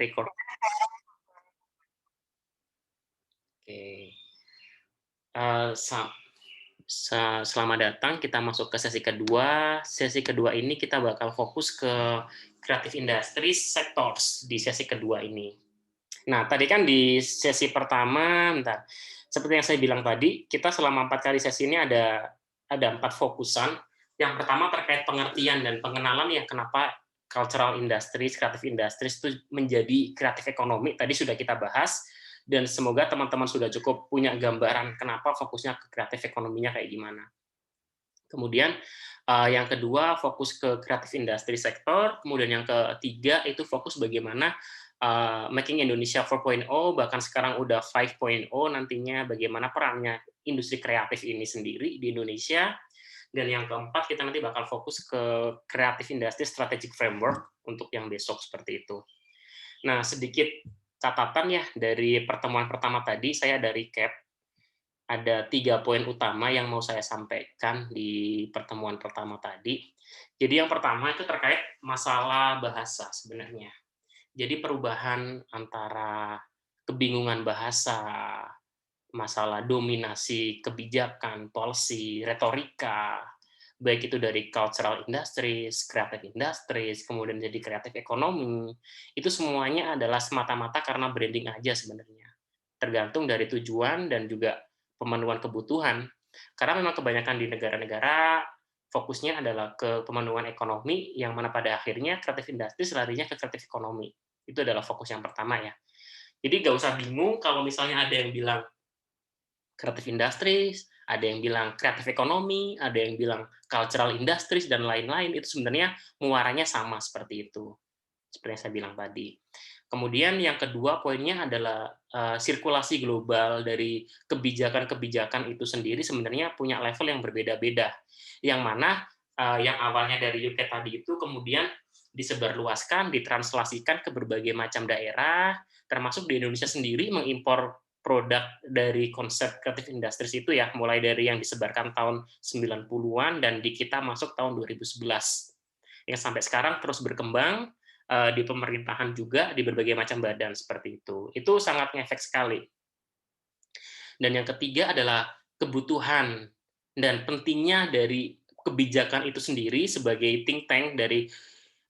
record. Oke. Selamat datang, kita masuk ke sesi kedua. Sesi kedua ini kita bakal fokus ke creative industries sectors di sesi kedua ini. Nah, tadi kan di sesi pertama, seperti yang saya bilang tadi, kita selama 4 kali sesi ini ada 4 fokusan. Yang pertama terkait pengertian dan pengenalan ya kenapa cultural industries, creative industries itu menjadi kreatif ekonomi, tadi sudah kita bahas, dan semoga teman-teman sudah cukup punya gambaran kenapa fokusnya ke kreatif ekonominya kayak gimana. Kemudian yang kedua fokus ke creative industry sektor, kemudian yang ketiga itu fokus bagaimana making Indonesia 4.0, bahkan sekarang udah 5.0 nantinya, bagaimana perannya industri kreatif ini sendiri di Indonesia. Dan yang keempat kita nanti bakal fokus ke creative industry strategic framework untuk yang besok seperti itu. Nah, sedikit catatan ya dari pertemuan pertama tadi, saya ada recap. Ada 3 poin utama yang mau saya sampaikan di pertemuan pertama tadi. Jadi yang pertama itu terkait masalah bahasa sebenarnya. Jadi perubahan antara kebingungan bahasa, masalah dominasi kebijakan, policy, retorika, baik itu dari cultural industries, creative industries, kemudian jadi kreatif ekonomi, itu semuanya adalah semata-mata karena branding aja sebenarnya. Tergantung dari tujuan dan juga pemenuhan kebutuhan. Karena memang kebanyakan di negara-negara fokusnya adalah ke pemenuhan ekonomi, yang mana pada akhirnya kreatif industries larinya ke kreatif ekonomi. Itu adalah fokus yang pertama ya. Jadi nggak usah bingung kalau misalnya ada yang bilang creative industries, ada yang bilang kreatif ekonomi, ada yang bilang cultural industries, dan lain-lain, itu sebenarnya muaranya sama seperti itu, seperti yang saya bilang tadi. Kemudian yang kedua poinnya adalah sirkulasi global dari kebijakan-kebijakan itu sendiri sebenarnya punya level yang berbeda-beda, yang mana yang awalnya dari UK tadi itu kemudian disebarluaskan, ditranslasikan ke berbagai macam daerah, termasuk di Indonesia sendiri mengimpor produk dari konsep creative industries itu ya, mulai dari yang disebarkan tahun 90-an dan di kita masuk tahun 2011. Yang sampai sekarang terus berkembang di pemerintahan juga, di berbagai macam badan seperti itu. Itu sangat ngefek sekali. Dan yang ketiga adalah kebutuhan dan pentingnya dari kebijakan itu sendiri sebagai think tank dari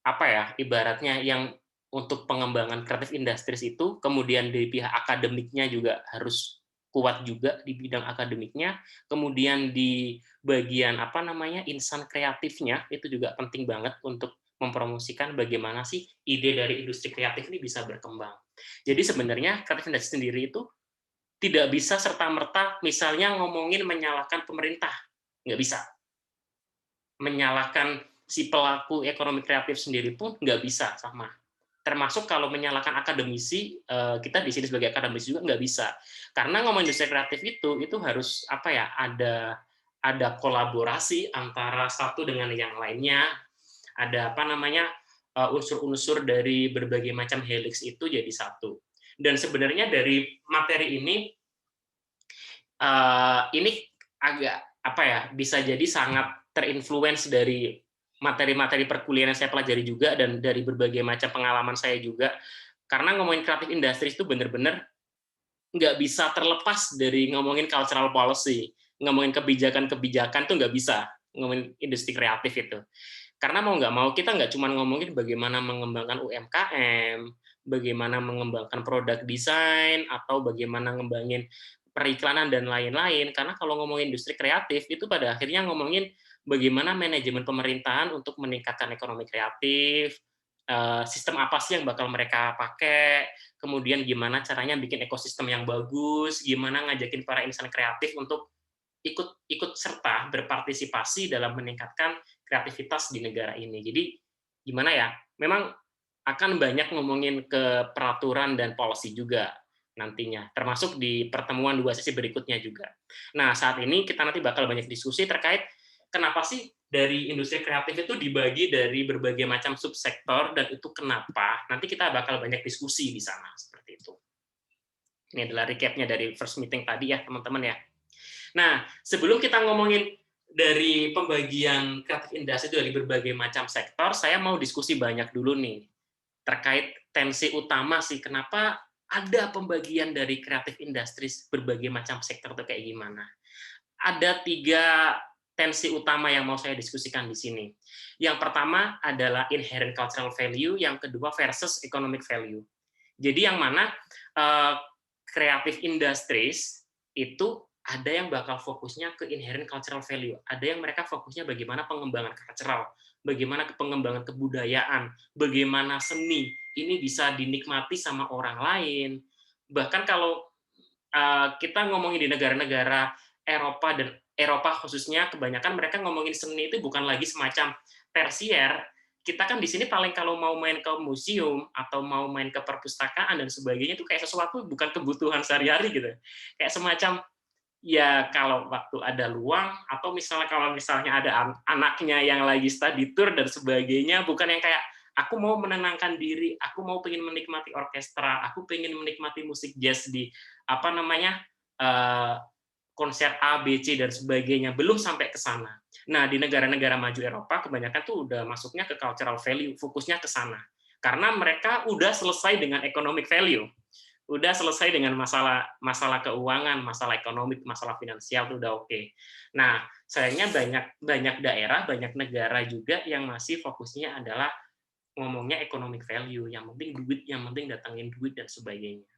apa ya, ibaratnya yang untuk pengembangan kreatif industries itu, kemudian dari pihak akademiknya juga harus kuat juga di bidang akademiknya, kemudian di bagian apa namanya insan kreatifnya itu juga penting banget untuk mempromosikan bagaimana sih ide dari industri kreatif ini bisa berkembang. Jadi sebenarnya kreatif industri sendiri itu tidak bisa serta-merta misalnya ngomongin menyalahkan pemerintah, nggak bisa. Menyalahkan si pelaku ekonomi kreatif sendiri pun nggak bisa sama. Termasuk kalau menyalahkan akademisi, kita di sini sebagai akademisi juga nggak bisa. Karena ngomong industri kreatif itu harus apa ya, ada kolaborasi antara satu dengan yang lainnya, ada apa namanya, unsur-unsur dari berbagai macam helix itu jadi satu. Dan sebenarnya dari materi ini agak apa ya, bisa jadi sangat terinfluence dari materi-materi perkuliahan yang saya pelajari juga dan dari berbagai macam pengalaman saya juga. Karena ngomongin creative industries itu benar-benar nggak bisa terlepas dari ngomongin cultural policy, ngomongin kebijakan-kebijakan tuh nggak bisa ngomongin industri kreatif itu. Karena mau nggak mau kita nggak cuma ngomongin bagaimana mengembangkan UMKM, bagaimana mengembangkan produk desain, atau bagaimana ngembangin periklanan dan lain-lain. Karena kalau ngomongin industri kreatif itu pada akhirnya ngomongin bagaimana manajemen pemerintahan untuk meningkatkan ekonomi kreatif, sistem apa sih yang bakal mereka pakai, kemudian gimana caranya bikin ekosistem yang bagus, gimana ngajakin para insan kreatif untuk ikut ikut serta berpartisipasi dalam meningkatkan kreativitas di negara ini. Jadi gimana ya? Memang akan banyak ngomongin ke peraturan dan policy juga nantinya, termasuk di pertemuan 2 sesi berikutnya juga. Nah, saat ini kita nanti bakal banyak diskusi terkait kenapa sih dari industri kreatif itu dibagi dari berbagai macam subsektor dan itu kenapa. Nanti kita bakal banyak diskusi di sana seperti itu. Ini adalah recap-nya dari first meeting tadi ya, teman-teman ya. Nah, sebelum kita ngomongin dari pembagian kreatif industri itu dari berbagai macam sektor, saya mau diskusi banyak dulu nih terkait tensi utama sih, kenapa ada pembagian dari creative industries berbagai macam sektor itu kayak gimana. Ada 3 tensi utama yang mau saya diskusikan di sini. Yang pertama adalah inherent cultural value, yang kedua versus economic value. Jadi yang mana creative industries itu ada yang bakal fokusnya ke inherent cultural value, ada yang mereka fokusnya bagaimana pengembangan cultural, bagaimana pengembangan kebudayaan, bagaimana seni ini bisa dinikmati sama orang lain. Bahkan kalau kita ngomongin di negara-negara Eropa khususnya, kebanyakan mereka ngomongin seni itu bukan lagi semacam tersier. Kita kan di sini paling kalau mau main ke museum atau mau main ke perpustakaan dan sebagainya itu kayak sesuatu bukan kebutuhan sehari-hari gitu. Kayak semacam ya kalau waktu ada luang atau misalnya kalau misalnya ada anaknya yang lagi study tour dan sebagainya, bukan yang kayak aku mau menenangkan diri, aku mau pengen menikmati orkestra, aku pengen menikmati musik jazz di apa namanya konser A, B, C dan sebagainya, belum sampai ke sana. Nah, di negara-negara maju Eropa kebanyakan tuh udah masuknya ke cultural value, fokusnya ke sana. Karena mereka udah selesai dengan economic value. Udah selesai dengan masalah keuangan, masalah ekonomi, masalah finansial itu udah oke. Nah, sayangnya banyak daerah, banyak negara juga yang masih fokusnya adalah ngomongnya economic value, yang penting duit, yang penting datangin duit dan sebagainya.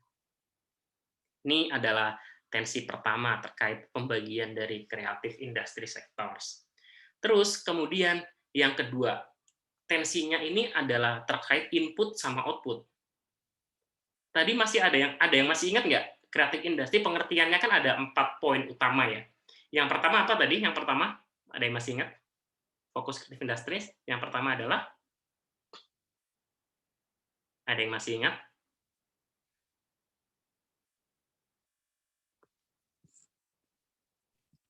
Ini adalah tensi pertama terkait pembagian dari creative industry sectors. Terus kemudian yang kedua, tensinya ini adalah terkait input sama output. Tadi masih ada yang masih ingat nggak? Creative industry pengertiannya kan ada 4 poin utama ya. Yang pertama apa tadi? Yang pertama, ada yang masih ingat? Fokus creative industries. Yang pertama adalah, ada yang masih ingat?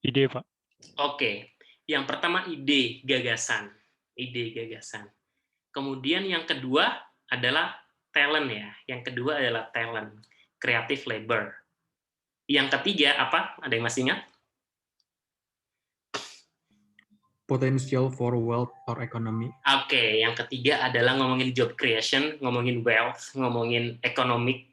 Ide, Pak. Oke. Yang pertama ide, gagasan. Ide, gagasan. Kemudian yang kedua adalah talent ya. Yang kedua adalah talent, creative labor. Yang ketiga apa? Ada yang masih ingat? Potential for wealth or economy. Oke, yang ketiga adalah ngomongin job creation, ngomongin wealth, ngomongin economic.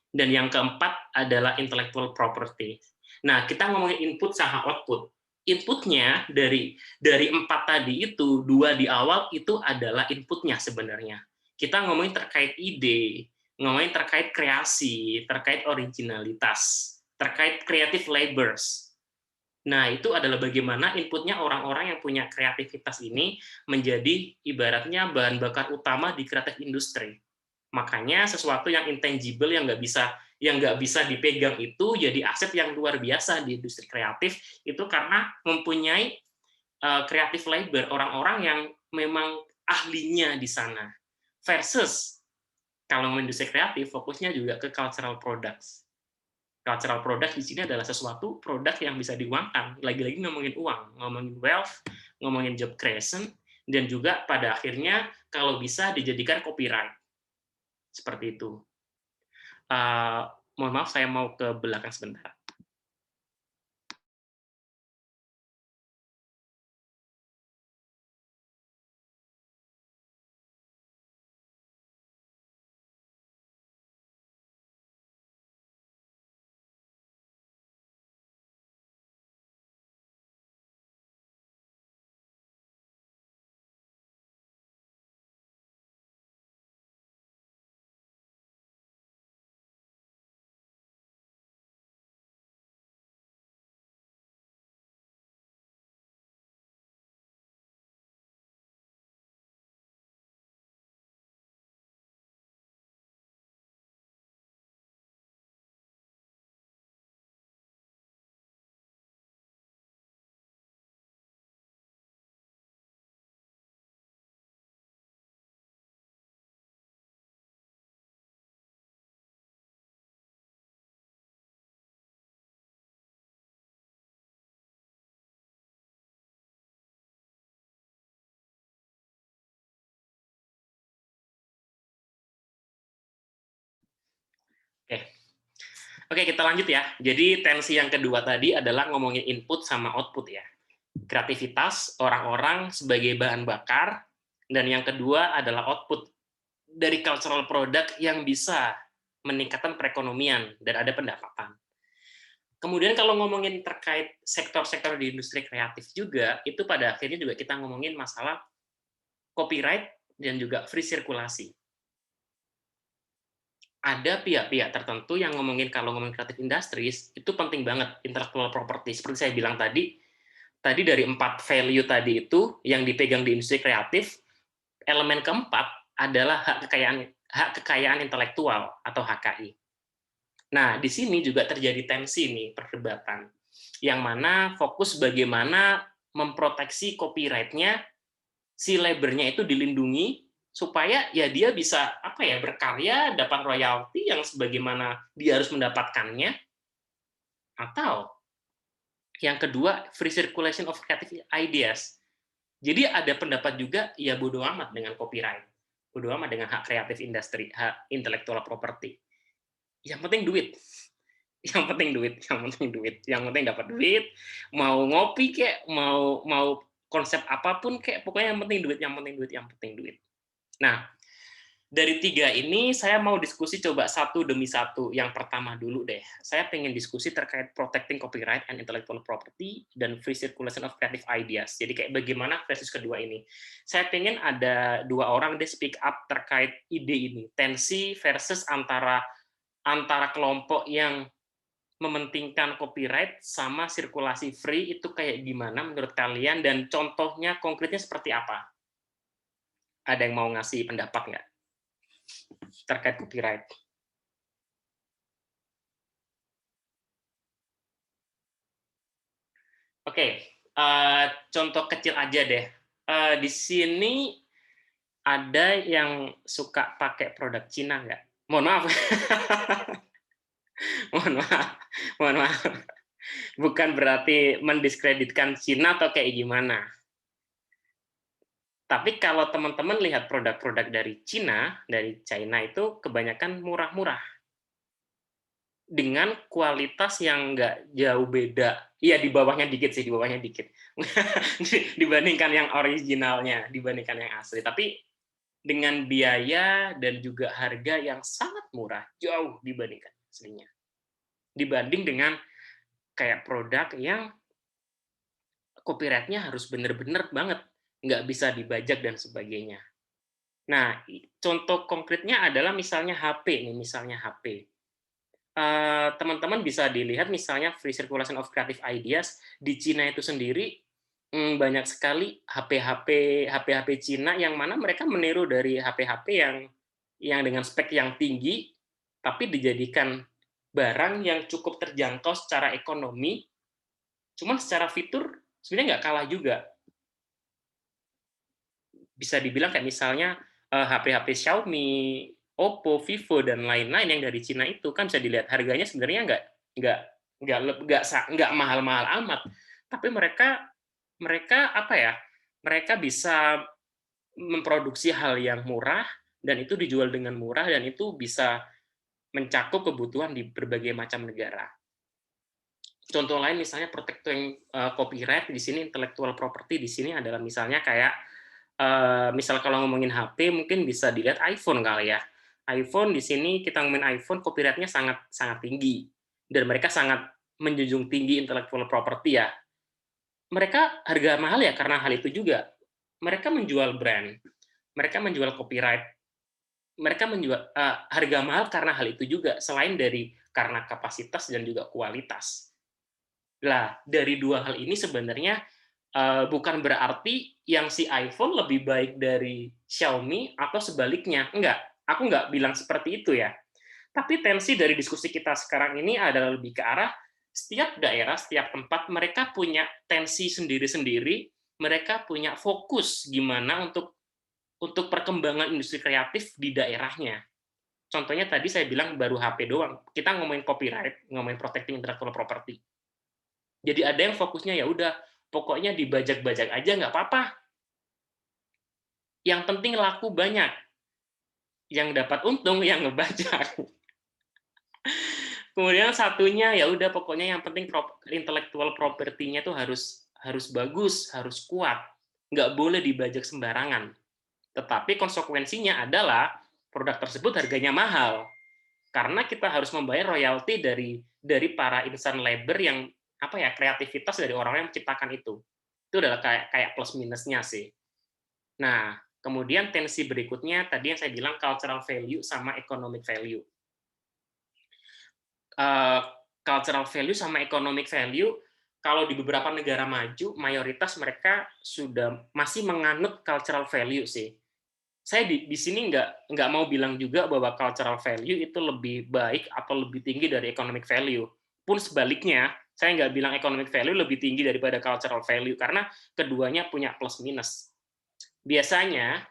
Dan yang keempat adalah intellectual property. Nah, kita ngomongin input sama output. Inputnya dari 4 tadi itu, 2 di awal itu adalah inputnya sebenarnya. Kita ngomongin terkait ide, ngomongin terkait kreasi, terkait originalitas, terkait creative labors. Nah, itu adalah bagaimana inputnya orang-orang yang punya kreativitas ini menjadi ibaratnya bahan bakar utama di kreatif industri. Makanya sesuatu yang intangible yang nggak bisa dipegang itu jadi aset yang luar biasa di industri kreatif itu karena mempunyai creative labor, orang-orang yang memang ahlinya di sana. Versus kalau industri kreatif fokusnya juga ke cultural products. Cultural product di sini adalah sesuatu produk yang bisa diuangkan. Lagi-lagi ngomongin uang, ngomongin wealth, ngomongin job creation, dan juga pada akhirnya kalau bisa dijadikan copyright. Seperti itu. Mohon maaf, saya mau ke belakang sebentar. Oke, kita lanjut ya. Jadi tensi yang kedua tadi adalah ngomongin input sama output ya. Kreativitas orang-orang sebagai bahan bakar, dan yang kedua adalah output dari cultural product yang bisa meningkatkan perekonomian dan ada pendapatan. Kemudian kalau ngomongin terkait sektor-sektor di industri kreatif juga, itu pada akhirnya juga kita ngomongin masalah copyright dan juga free sirkulasi. Ada pihak-pihak tertentu yang ngomongin kalau ngomongin creative industries, itu penting banget intellectual property. Seperti saya bilang tadi dari 4 value tadi itu yang dipegang di industri kreatif, elemen keempat adalah hak kekayaan intelektual atau HKI. Nah, di sini juga terjadi tensi nih, perdebatan. Yang mana fokus bagaimana memproteksi copyright-nya, si labor-nya itu dilindungi, supaya ya dia bisa berkarya, dapat royalti yang sebagaimana dia harus mendapatkannya, atau yang kedua, free circulation of creative ideas. Jadi ada pendapat juga, ya bodo amat dengan copyright, bodo amat dengan hak kreatif industri, hak intellectual property. Yang penting duit, yang penting duit, yang penting duit, yang penting dapat duit, mau ngopi kek, mau konsep apapun kek, pokoknya yang penting duit, yang penting duit, yang penting duit. Nah, dari 3 ini saya mau diskusi coba satu demi satu. Yang pertama dulu deh, saya pengen diskusi terkait protecting copyright and intellectual property dan free circulation of creative ideas. Jadi kayak bagaimana versus kedua ini. Saya pengen ada 2 orang deh speak up terkait ide ini, tensi versus antara kelompok yang mementingkan copyright sama sirkulasi free itu kayak gimana menurut kalian, dan contohnya konkretnya seperti apa? Ada yang mau ngasih pendapat nggak terkait copyright? Oke, contoh kecil aja deh. Di sini ada yang suka pakai produk Cina nggak? Mohon maaf. Mohon maaf. Mohon maaf. Bukan berarti mendiskreditkan Cina atau kayak gimana. Tapi kalau teman-teman lihat produk-produk dari China itu kebanyakan murah-murah. Dengan kualitas yang nggak jauh beda. Iya, di bawahnya dikit sih, di bawahnya dikit. Dibandingkan yang originalnya, dibandingkan yang asli. Tapi dengan biaya dan juga harga yang sangat murah, jauh dibandingkan aslinya. Dibanding dengan kayak produk yang copyright-nya harus bener-bener banget, nggak bisa dibajak dan sebagainya. Nah, contoh konkretnya adalah misalnya HP nih, misalnya HP. Teman-teman bisa dilihat misalnya free circulation of creative ideas di Cina itu sendiri, banyak sekali HP-HP Cina yang mana mereka meniru dari HP-HP yang dengan spek yang tinggi, tapi dijadikan barang yang cukup terjangkau secara ekonomi, cuman secara fitur sebenarnya nggak kalah juga. Bisa dibilang kayak misalnya HP-HP Xiaomi, Oppo, Vivo dan lain-lain yang dari Cina itu kan bisa dilihat harganya sebenarnya nggak nggak mahal-mahal amat, tapi mereka mereka apa ya mereka bisa memproduksi hal yang murah dan itu dijual dengan murah dan itu bisa mencakup kebutuhan di berbagai macam negara. Contoh lain misalnya protecting copyright di sini, intellectual property di sini adalah misalnya kayak misal kalau ngomongin HP mungkin bisa dilihat iPhone kali ya. iPhone di sini kita ngomongin iPhone copyright-nya sangat sangat tinggi dan mereka sangat menjunjung tinggi intellectual property ya. Mereka harga mahal ya karena hal itu juga. Mereka menjual brand, mereka menjual copyright, mereka menjual harga mahal karena hal itu juga selain dari karena kapasitas dan juga kualitas. Lah, dari 2 hal ini sebenarnya bukan berarti yang si iPhone lebih baik dari Xiaomi atau sebaliknya, enggak. Aku nggak bilang seperti itu ya. Tapi tensi dari diskusi kita sekarang ini adalah lebih ke arah setiap daerah, setiap tempat mereka punya tensi sendiri-sendiri, mereka punya fokus gimana untuk perkembangan industri kreatif di daerahnya. Contohnya tadi saya bilang baru HP doang, kita ngomongin copyright, ngomongin protecting intellectual property. Jadi ada yang fokusnya ya udah pokoknya dibajak-bajak aja nggak apa-apa. Yang penting laku banyak. Yang dapat untung yang ngebajak. Kemudian satunya ya udah pokoknya yang penting intellectual property-nya tuh harus bagus, harus kuat. Nggak boleh dibajak sembarangan. Tetapi konsekuensinya adalah produk tersebut harganya mahal karena kita harus membayar royalti dari para insan labor yang apa ya, kreativitas dari orang yang menciptakan itu. Itu adalah kayak kayak plus minusnya sih. Nah, kemudian tensi berikutnya tadi yang saya bilang cultural value sama economic value. uh, Cultural value sama economic value, kalau di beberapa negara maju mayoritas mereka sudah masih menganut cultural value sih. Saya di sini nggak mau bilang juga bahwa cultural value itu lebih baik atau lebih tinggi dari economic value. Pun sebaliknya, saya nggak bilang economic value lebih tinggi daripada cultural value karena keduanya punya plus minus. Biasanya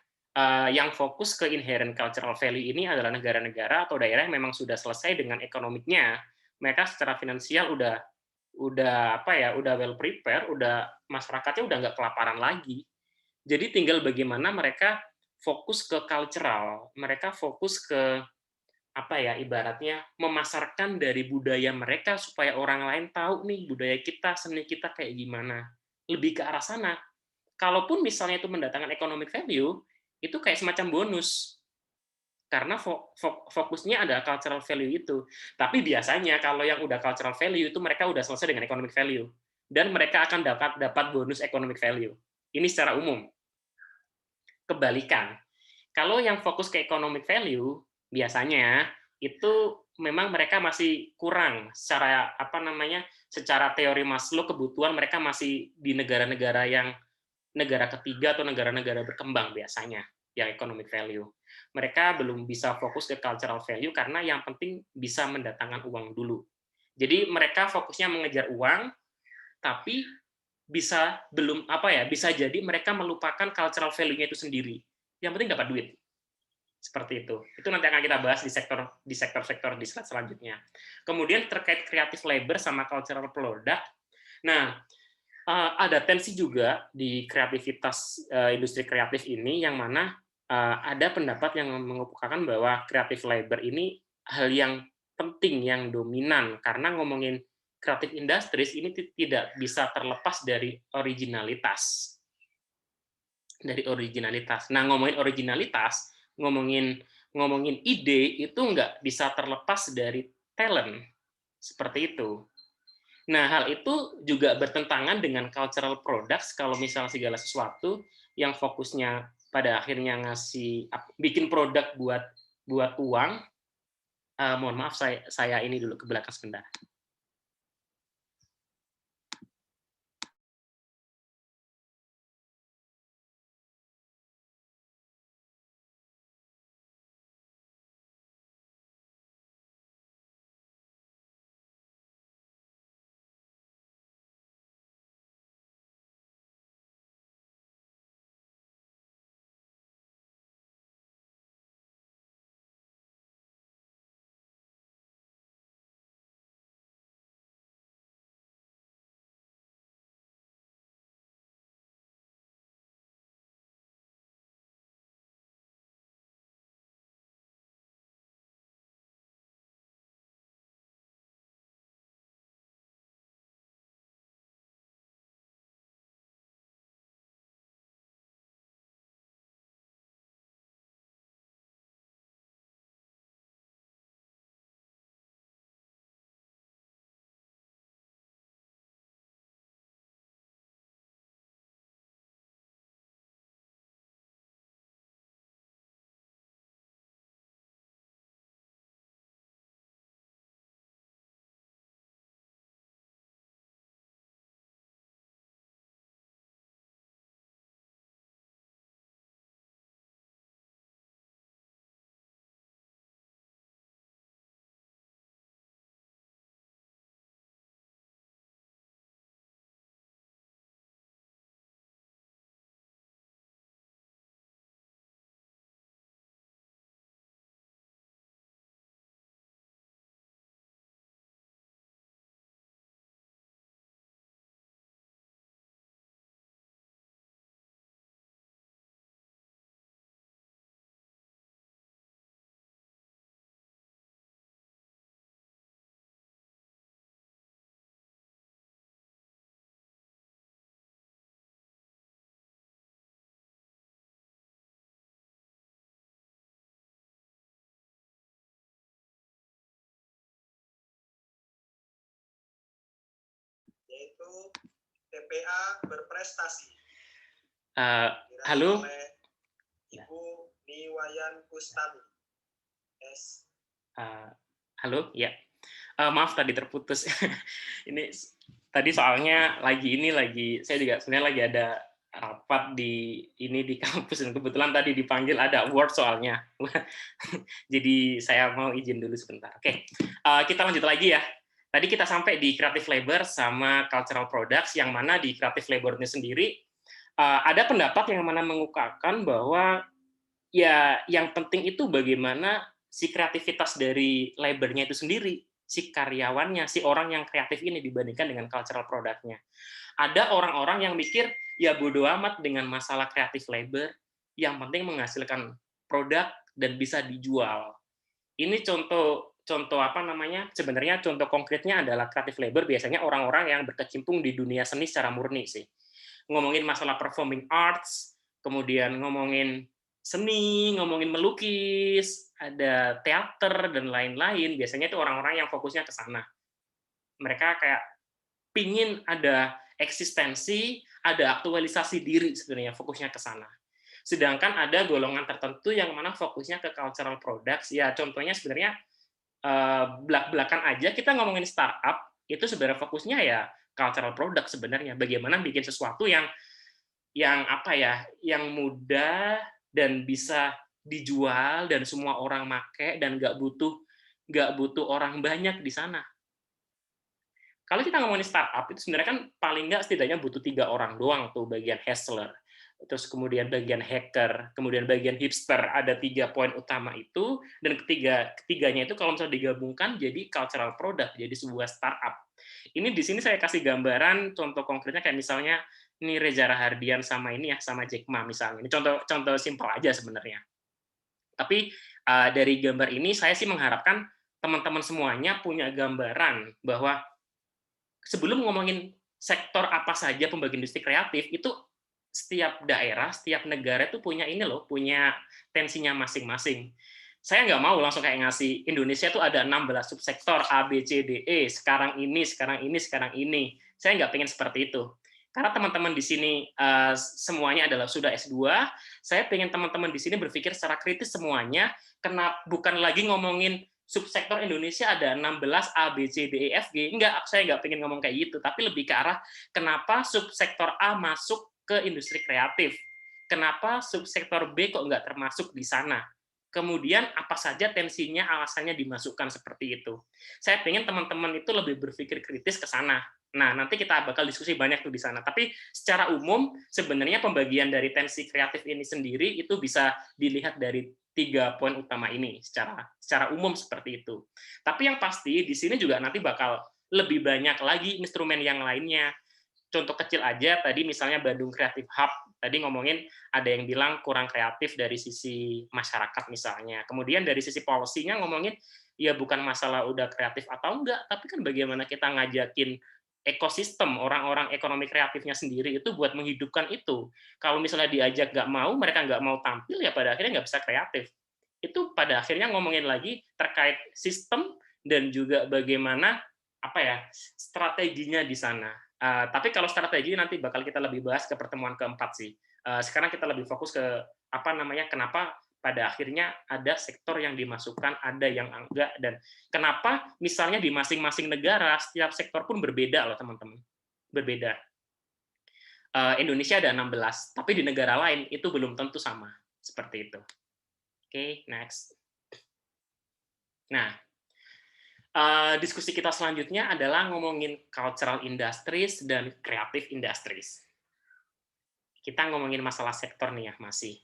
yang fokus ke inherent cultural value ini adalah negara-negara atau daerah yang memang sudah selesai dengan ekonomiknya. Mereka secara finansial udah apa ya, udah well prepare, udah masyarakatnya udah nggak kelaparan lagi. Jadi tinggal bagaimana mereka fokus ke cultural, mereka fokus ke apa ya, ibaratnya memasarkan dari budaya mereka supaya orang lain tahu nih budaya kita, seni kita kayak gimana. Lebih ke arah sana. Kalaupun misalnya itu mendatangkan economic value, itu kayak semacam bonus. Karena fokusnya ada cultural value itu. Tapi biasanya kalau yang udah cultural value itu mereka udah selesai dengan economic value. Dan mereka akan dapat bonus economic value. Ini secara umum. Kebalikan, kalau yang fokus ke economic value, biasanya itu memang mereka masih kurang secara apa namanya, secara teori Maslow kebutuhan mereka masih di negara-negara yang negara ketiga atau negara-negara berkembang biasanya yang economic value. Mereka belum bisa fokus ke cultural value karena yang penting bisa mendatangkan uang dulu. Jadi mereka fokusnya mengejar uang, tapi belum apa ya, bisa jadi mereka melupakan cultural value-nya itu sendiri. Yang penting dapat duit. Seperti itu. Itu nanti akan kita bahas di sektor-sektor di slide selanjutnya. Kemudian terkait creative labor sama cultural product. Nah, ada tensi juga di kreativitas industri kreatif ini yang mana ada pendapat yang mengemukakan bahwa creative labor ini hal yang penting, yang dominan karena ngomongin creative industries ini tidak bisa terlepas dari originalitas. Nah, ngomongin originalitas, ngomongin ngomongin ide itu nggak bisa terlepas dari talent. Seperti itu. Nah, hal itu juga bertentangan dengan cultural products kalau misal segala sesuatu yang fokusnya pada akhirnya bikin produk buat buat uang. Mohon maaf, saya ini dulu ke belakang sebentar. yaitu TPA berprestasi. Halo. Oleh Ibu Niwayan Kustami. Yes. Halo, ya. Maaf tadi terputus. Ini tadi soalnya saya juga sebenarnya lagi ada rapat di kampus dan kebetulan tadi dipanggil ada award soalnya. Jadi saya mau izin dulu sebentar. Oke, kita lanjut lagi ya. Tadi kita sampai di creative labor sama cultural products, yang mana di creative labor-nya sendiri ada pendapat yang mana mengungkapkan bahwa ya yang penting itu bagaimana si kreativitas dari labor-nya itu sendiri, si karyawannya, si orang yang kreatif ini dibandingkan dengan cultural product-nya. Ada orang-orang yang mikir, ya bodo amat dengan masalah creative labor, yang penting menghasilkan produk dan bisa dijual. Ini contoh sebenarnya contoh konkretnya adalah creative labor, biasanya orang-orang yang berkecimpung di dunia seni secara murni sih. Ngomongin masalah performing arts, kemudian ngomongin seni, ngomongin melukis, ada teater, dan lain-lain, biasanya itu orang-orang yang fokusnya ke sana. Mereka kayak pingin ada eksistensi, ada aktualisasi diri sebenarnya, fokusnya ke sana. Sedangkan ada golongan tertentu yang mana fokusnya ke cultural products, ya contohnya sebenarnya belak-belakan aja, kita ngomongin startup, itu sebenarnya fokusnya ya cultural product sebenarnya, bagaimana bikin sesuatu yang mudah dan bisa dijual dan semua orang make dan nggak butuh orang banyak di sana. Kalau kita ngomongin startup itu sebenarnya kan paling nggak setidaknya butuh 3 orang doang tuh, bagian hustler, terus kemudian bagian hacker, kemudian bagian hipster, ada 3 poin utama itu, dan ketiganya itu kalau misalnya digabungkan jadi cultural product, jadi sebuah startup. Ini di sini saya kasih gambaran contoh konkretnya kayak misalnya ini Reza Rahardian sama Jack Ma misalnya. Ini contoh simpel aja sebenarnya. Tapi dari gambar ini saya sih mengharapkan teman-teman semuanya punya gambaran bahwa sebelum ngomongin sektor apa saja pembagian industri kreatif, itu setiap daerah, setiap negara itu punya punya tensinya masing-masing. Saya nggak mau langsung kayak ngasih Indonesia itu ada 16 subsektor A, B, C, D, E, sekarang ini. Saya nggak pengen seperti itu. Karena teman-teman di sini semuanya adalah sudah S2, saya pengen teman-teman di sini berpikir secara kritis semuanya, bukan lagi ngomongin subsektor Indonesia ada 16 A, B, C, D, E, F, G. Enggak, saya nggak pengen ngomong kayak gitu, tapi lebih ke arah kenapa subsektor A masuk ke industri kreatif, kenapa subsektor B kok nggak termasuk di sana, kemudian apa saja tensinya, alasannya dimasukkan seperti itu. Saya pengen teman-teman itu lebih berpikir kritis ke sana. Nah, nanti kita bakal diskusi banyak tuh di sana. Tapi secara umum, sebenarnya pembagian dari tensi kreatif ini sendiri itu bisa dilihat dari 3 poin utama ini secara umum seperti itu. Tapi yang pasti di sini juga nanti bakal lebih banyak lagi instrumen yang lainnya. Contoh kecil aja tadi misalnya Bandung Creative Hub, tadi ngomongin ada yang bilang kurang kreatif dari sisi masyarakat misalnya. Kemudian dari sisi policy-nya ngomongin ya bukan masalah udah kreatif atau enggak, tapi kan bagaimana kita ngajakin ekosistem orang-orang ekonomi kreatifnya sendiri itu buat menghidupkan itu. Kalau misalnya diajak mereka nggak mau tampil, ya pada akhirnya nggak bisa kreatif. Itu pada akhirnya ngomongin lagi terkait sistem dan juga bagaimana strateginya di sana. Tapi kalau strategi nanti bakal kita lebih bahas ke pertemuan keempat sih. Sekarang kita lebih fokus ke kenapa pada akhirnya ada sektor yang dimasukkan, ada yang enggak, dan kenapa misalnya di masing-masing negara setiap sektor pun berbeda loh teman-teman, berbeda. Indonesia ada 16, tapi di negara lain itu belum tentu sama, seperti itu. Oke, next. Nah, diskusi kita selanjutnya adalah ngomongin cultural industries dan creative industries. Kita ngomongin masalah sektor nih ya, masih.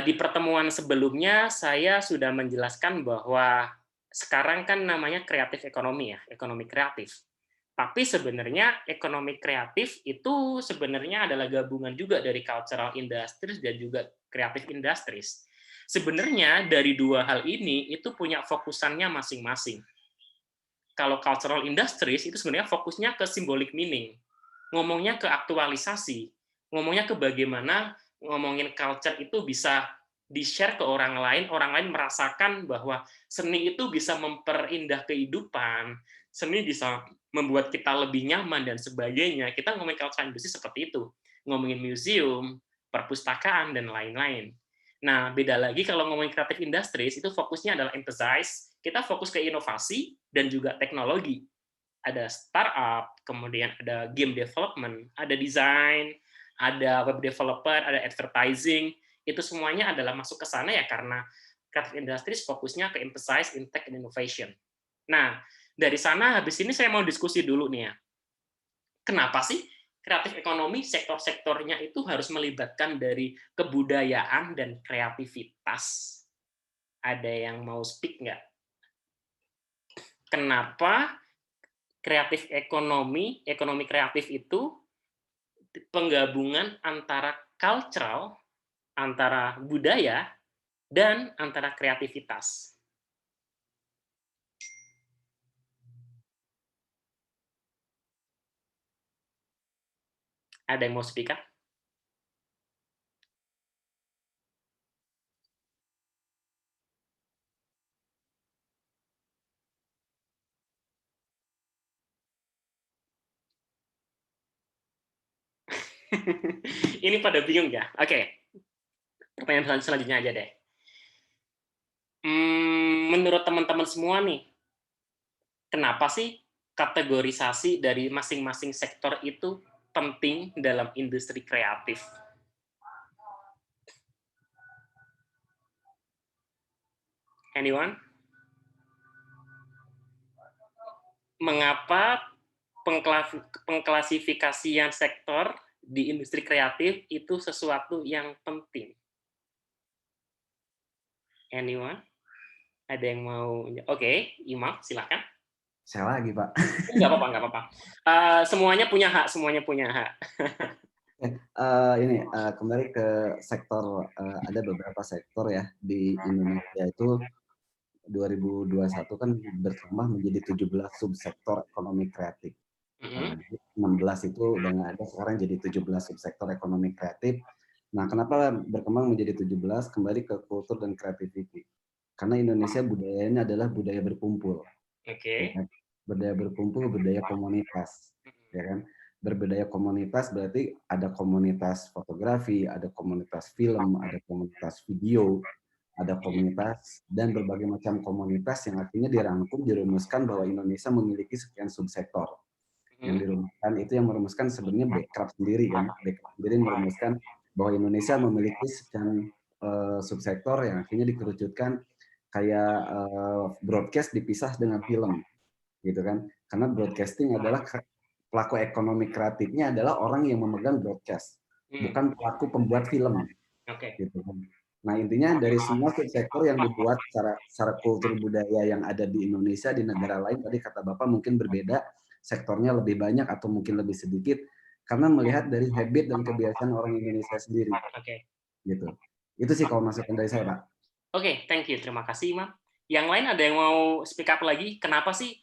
Di pertemuan sebelumnya saya sudah menjelaskan bahwa sekarang kan namanya kreatif ekonomi ya, ekonomi kreatif. Tapi sebenarnya ekonomi kreatif itu sebenarnya adalah gabungan juga dari cultural industries dan juga creative industries. Sebenarnya dari dua hal ini itu punya fokusannya masing-masing. Kalau cultural industries itu sebenarnya fokusnya ke symbolic meaning, ngomongnya ke aktualisasi, ngomongnya ke bagaimana ngomongin culture itu bisa di-share ke orang lain merasakan bahwa seni itu bisa memperindah kehidupan, seni bisa membuat kita lebih nyaman dan sebagainya. Kita ngomongin cultural industry seperti itu, ngomongin museum, perpustakaan, dan lain-lain. Nah, beda lagi kalau ngomongin creative industries, itu fokusnya adalah emphasize, kita fokus ke inovasi dan juga teknologi. Ada startup, kemudian ada game development, ada design, ada web developer, ada advertising, itu semuanya adalah masuk ke sana ya karena creative industries fokusnya ke emphasize in tech and innovation. Nah, dari sana habis ini saya mau diskusi dulu nih ya. Kenapa sih kreatif ekonomi sektor-sektornya itu harus melibatkan dari kebudayaan dan kreativitas? Ada yang mau speak nggak? Kenapa kreatif ekonomi, ekonomi kreatif itu penggabungan antara cultural, antara budaya, dan antara kreativitas? Ada yang mau speak up? Ini pada bingung ya? Oke, pertanyaan selanjutnya aja deh. Menurut teman-teman semua nih, kenapa sih kategorisasi dari masing-masing sektor itu penting dalam industri kreatif? Anyone? Mengapa pengklasifikasian sektor di industri kreatif itu sesuatu yang penting? Anyone? Ada yang mau? Oke, Imam, silakan. Saya lagi, Pak. Nggak apa-apa, nggak apa-apa. Semuanya punya hak, semuanya punya hak. Kembali ke sektor, ada beberapa sektor ya di Indonesia itu 2021 kan bertambah menjadi 17 subsektor ekonomi kreatif. 16 itu udah nggak ada, sekarang jadi 17 subsektor ekonomi kreatif. Nah, kenapa berkembang menjadi 17? Kembali ke kultur dan creativity. Karena Indonesia budayanya adalah budaya berkumpul. Oke. Ya, budaya berkumpul, budaya komunitas, ya kan? Berbudaya komunitas berarti ada komunitas fotografi, ada komunitas film, ada komunitas video, ada komunitas dan berbagai macam komunitas yang akhirnya dirangkum, dirumuskan bahwa Indonesia memiliki sekian subsektor. Yang dirumuskan itu yang merumuskan sebenarnya Bekraf sendiri kan, Bekraf sendiri merumuskan bahwa Indonesia memiliki sekian subsektor yang akhirnya dikerucutkan kayak broadcast dipisah dengan film, gitu kan? Karena broadcasting adalah pelaku ekonomi kreatifnya adalah orang yang memegang broadcast, bukan pelaku pembuat film, gitu kan? Nah, intinya dari semua subsektor yang dibuat secara kultur budaya yang ada di Indonesia, di negara lain, tadi kata Bapak mungkin berbeda, sektornya lebih banyak atau mungkin lebih sedikit, karena melihat dari habit dan kebiasaan orang Indonesia sendiri. Gitu. Itu sih kalau masukan dari saya, Pak. Oke, thank you. Terima kasih, Imam. Yang lain ada yang mau speak up lagi? Kenapa sih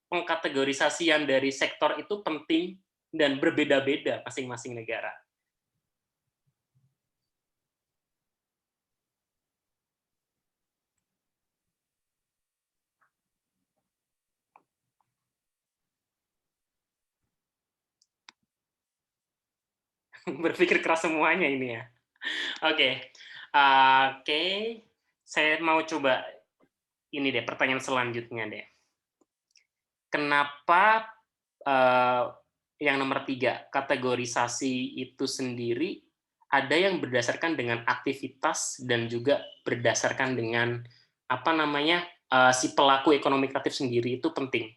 pengkategorisasian dari sektor itu penting dan berbeda-beda masing-masing negara? Berpikir keras semuanya ini ya. Oke. Saya mau coba ini deh, pertanyaan selanjutnya deh. Kenapa yang nomor 3, kategorisasi itu sendiri ada yang berdasarkan dengan aktivitas dan juga berdasarkan dengan si pelaku ekonomi kreatif sendiri itu penting.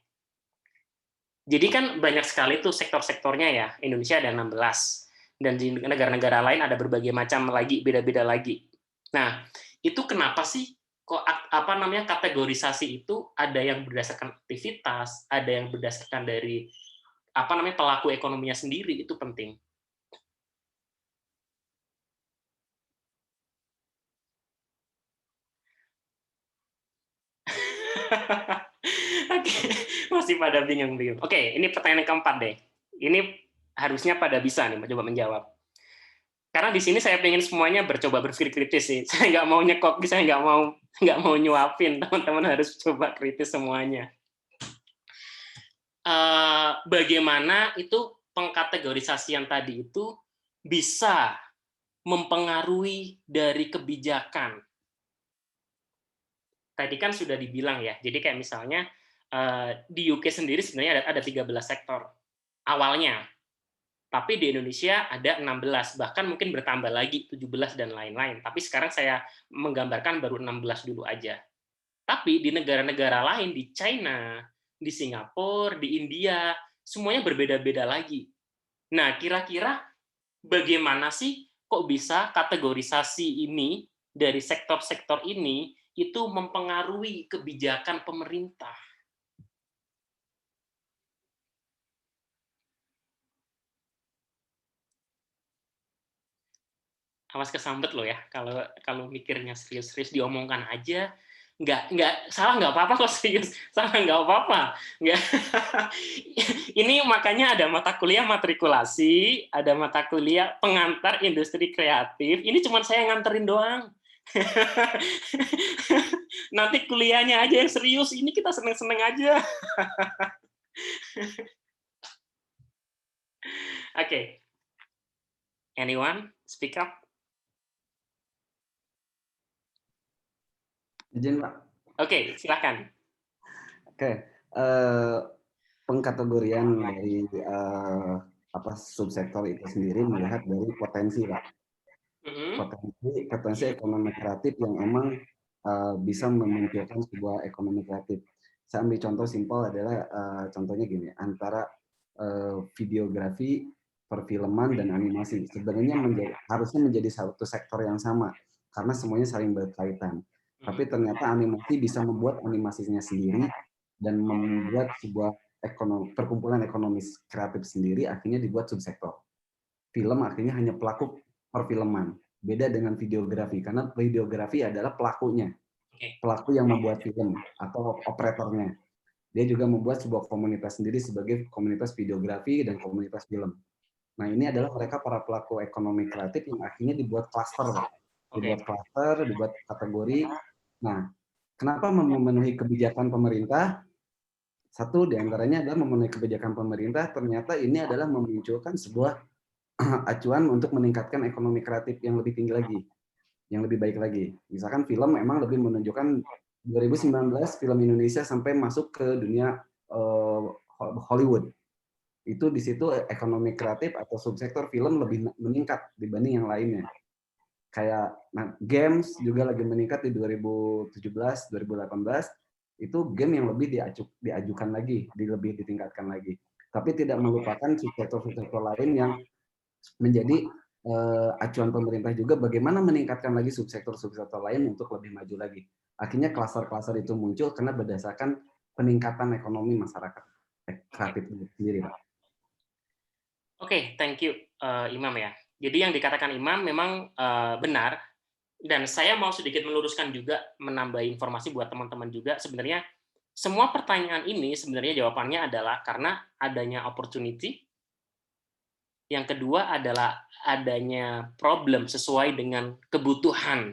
Jadi kan banyak sekali tuh sektor-sektornya ya, Indonesia ada 16, dan di negara-negara lain ada berbagai macam lagi, beda-beda lagi. Nah, itu kenapa sih kok kategorisasi itu ada yang berdasarkan aktivitas, ada yang berdasarkan dari pelaku ekonominya sendiri, itu penting. Oke, masih pada bingung-bingung. Oke, ini pertanyaan keempat deh. Ini harusnya pada bisa nih coba menjawab. Karena di sini saya pengen semuanya bercoba berpikir kritis sih. Saya nggak mau nyekok, saya nggak mau nyuapin. Teman-teman harus coba kritis semuanya. Bagaimana itu pengkategorisasian tadi itu bisa mempengaruhi dari kebijakan. Tadi kan sudah dibilang ya. Jadi kayak misalnya di UK sendiri sebenarnya ada 13 sektor awalnya. Tapi di Indonesia ada 16, bahkan mungkin bertambah lagi 17 dan lain-lain. Tapi sekarang saya menggambarkan baru 16 dulu aja. Tapi di negara-negara lain, di China, di Singapura, di India, semuanya berbeda-beda lagi. Nah, kira-kira bagaimana sih kok bisa kategorisasi ini dari sektor-sektor ini itu mempengaruhi kebijakan pemerintah? Awas kesambet loh ya, kalau mikirnya serius-serius diomongkan aja, nggak salah nggak apa-apa kok serius, salah nggak apa-apa, nggak. Ini makanya ada mata kuliah matrikulasi, ada mata kuliah pengantar industri kreatif. Ini cuma saya nganterin doang. Nanti kuliahnya aja yang serius, ini kita seneng-seneng aja. Oke. Anyone speak up? Izin, Pak. Oke, silakan. Oke, pengkategorian dari subsektor itu sendiri melihat dari potensi, Pak. Potensi ekonomi kreatif yang emang bisa memunculkan sebuah ekonomi kreatif. Saya ambil contoh simpel adalah contohnya gini, antara videografi, perfilman dan animasi sebenarnya harusnya menjadi satu sektor yang sama karena semuanya saling berkaitan. Tapi ternyata animasi bisa membuat animasinya sendiri dan membuat sebuah perkumpulan ekonomi kreatif sendiri akhirnya dibuat subsektor. Film akhirnya hanya pelaku perfilman. Beda dengan videografi karena videografi adalah pelakunya. Pelaku yang membuat film atau operatornya. Dia juga membuat sebuah komunitas sendiri sebagai komunitas videografi dan komunitas film. Nah, ini adalah mereka para pelaku ekonomi kreatif yang akhirnya dibuat klaster, dibuat kategori. Nah, kenapa memenuhi kebijakan pemerintah? Satu diantaranya adalah memenuhi kebijakan pemerintah, ternyata ini adalah memunculkan sebuah acuan untuk meningkatkan ekonomi kreatif yang lebih tinggi lagi, yang lebih baik lagi. Misalkan film memang lebih menunjukkan 2019 film Indonesia sampai masuk ke dunia Hollywood. Itu di situ ekonomi kreatif atau subsektor film lebih meningkat dibanding yang lainnya. Kayak games juga lagi meningkat di 2017, 2018, itu game yang lebih diajukan lagi, lebih ditingkatkan lagi. Tapi tidak melupakan subsektor-subsektor lain yang menjadi acuan pemerintah juga bagaimana meningkatkan lagi subsektor-subsektor lain untuk lebih maju lagi. Akhirnya klaster-klaster itu muncul karena berdasarkan peningkatan ekonomi masyarakat kreatif sendiri, Pak. Oke, thank you, Imam ya. Jadi yang dikatakan Imam memang benar, dan saya mau sedikit meluruskan juga, menambah informasi buat teman-teman juga. Sebenarnya semua pertanyaan ini sebenarnya jawabannya adalah karena adanya opportunity. Yang kedua adalah adanya problem sesuai dengan kebutuhan.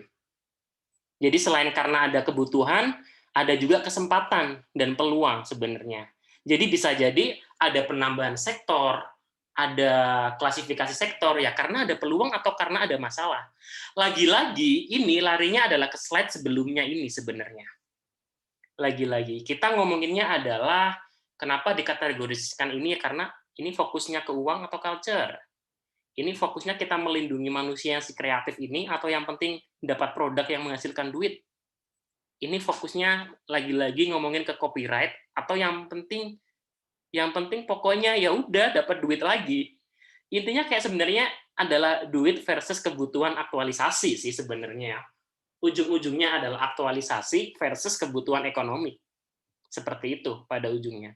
Jadi selain karena ada kebutuhan, ada juga kesempatan dan peluang sebenarnya. Jadi bisa jadi ada penambahan sektor, ada klasifikasi sektor ya karena ada peluang atau karena ada masalah. Lagi-lagi ini larinya adalah ke slide sebelumnya ini sebenarnya. Lagi-lagi kita ngomonginnya adalah kenapa dikategorisikan ini karena ini fokusnya ke uang atau culture. Ini fokusnya kita melindungi manusia yang si kreatif ini atau yang penting dapat produk yang menghasilkan duit. Ini fokusnya lagi-lagi ngomongin ke copyright atau yang penting pokoknya ya udah dapat duit lagi. Intinya kayak sebenarnya adalah duit versus kebutuhan aktualisasi sih sebenarnya. Ujung-ujungnya adalah aktualisasi versus kebutuhan ekonomi. Seperti itu pada ujungnya.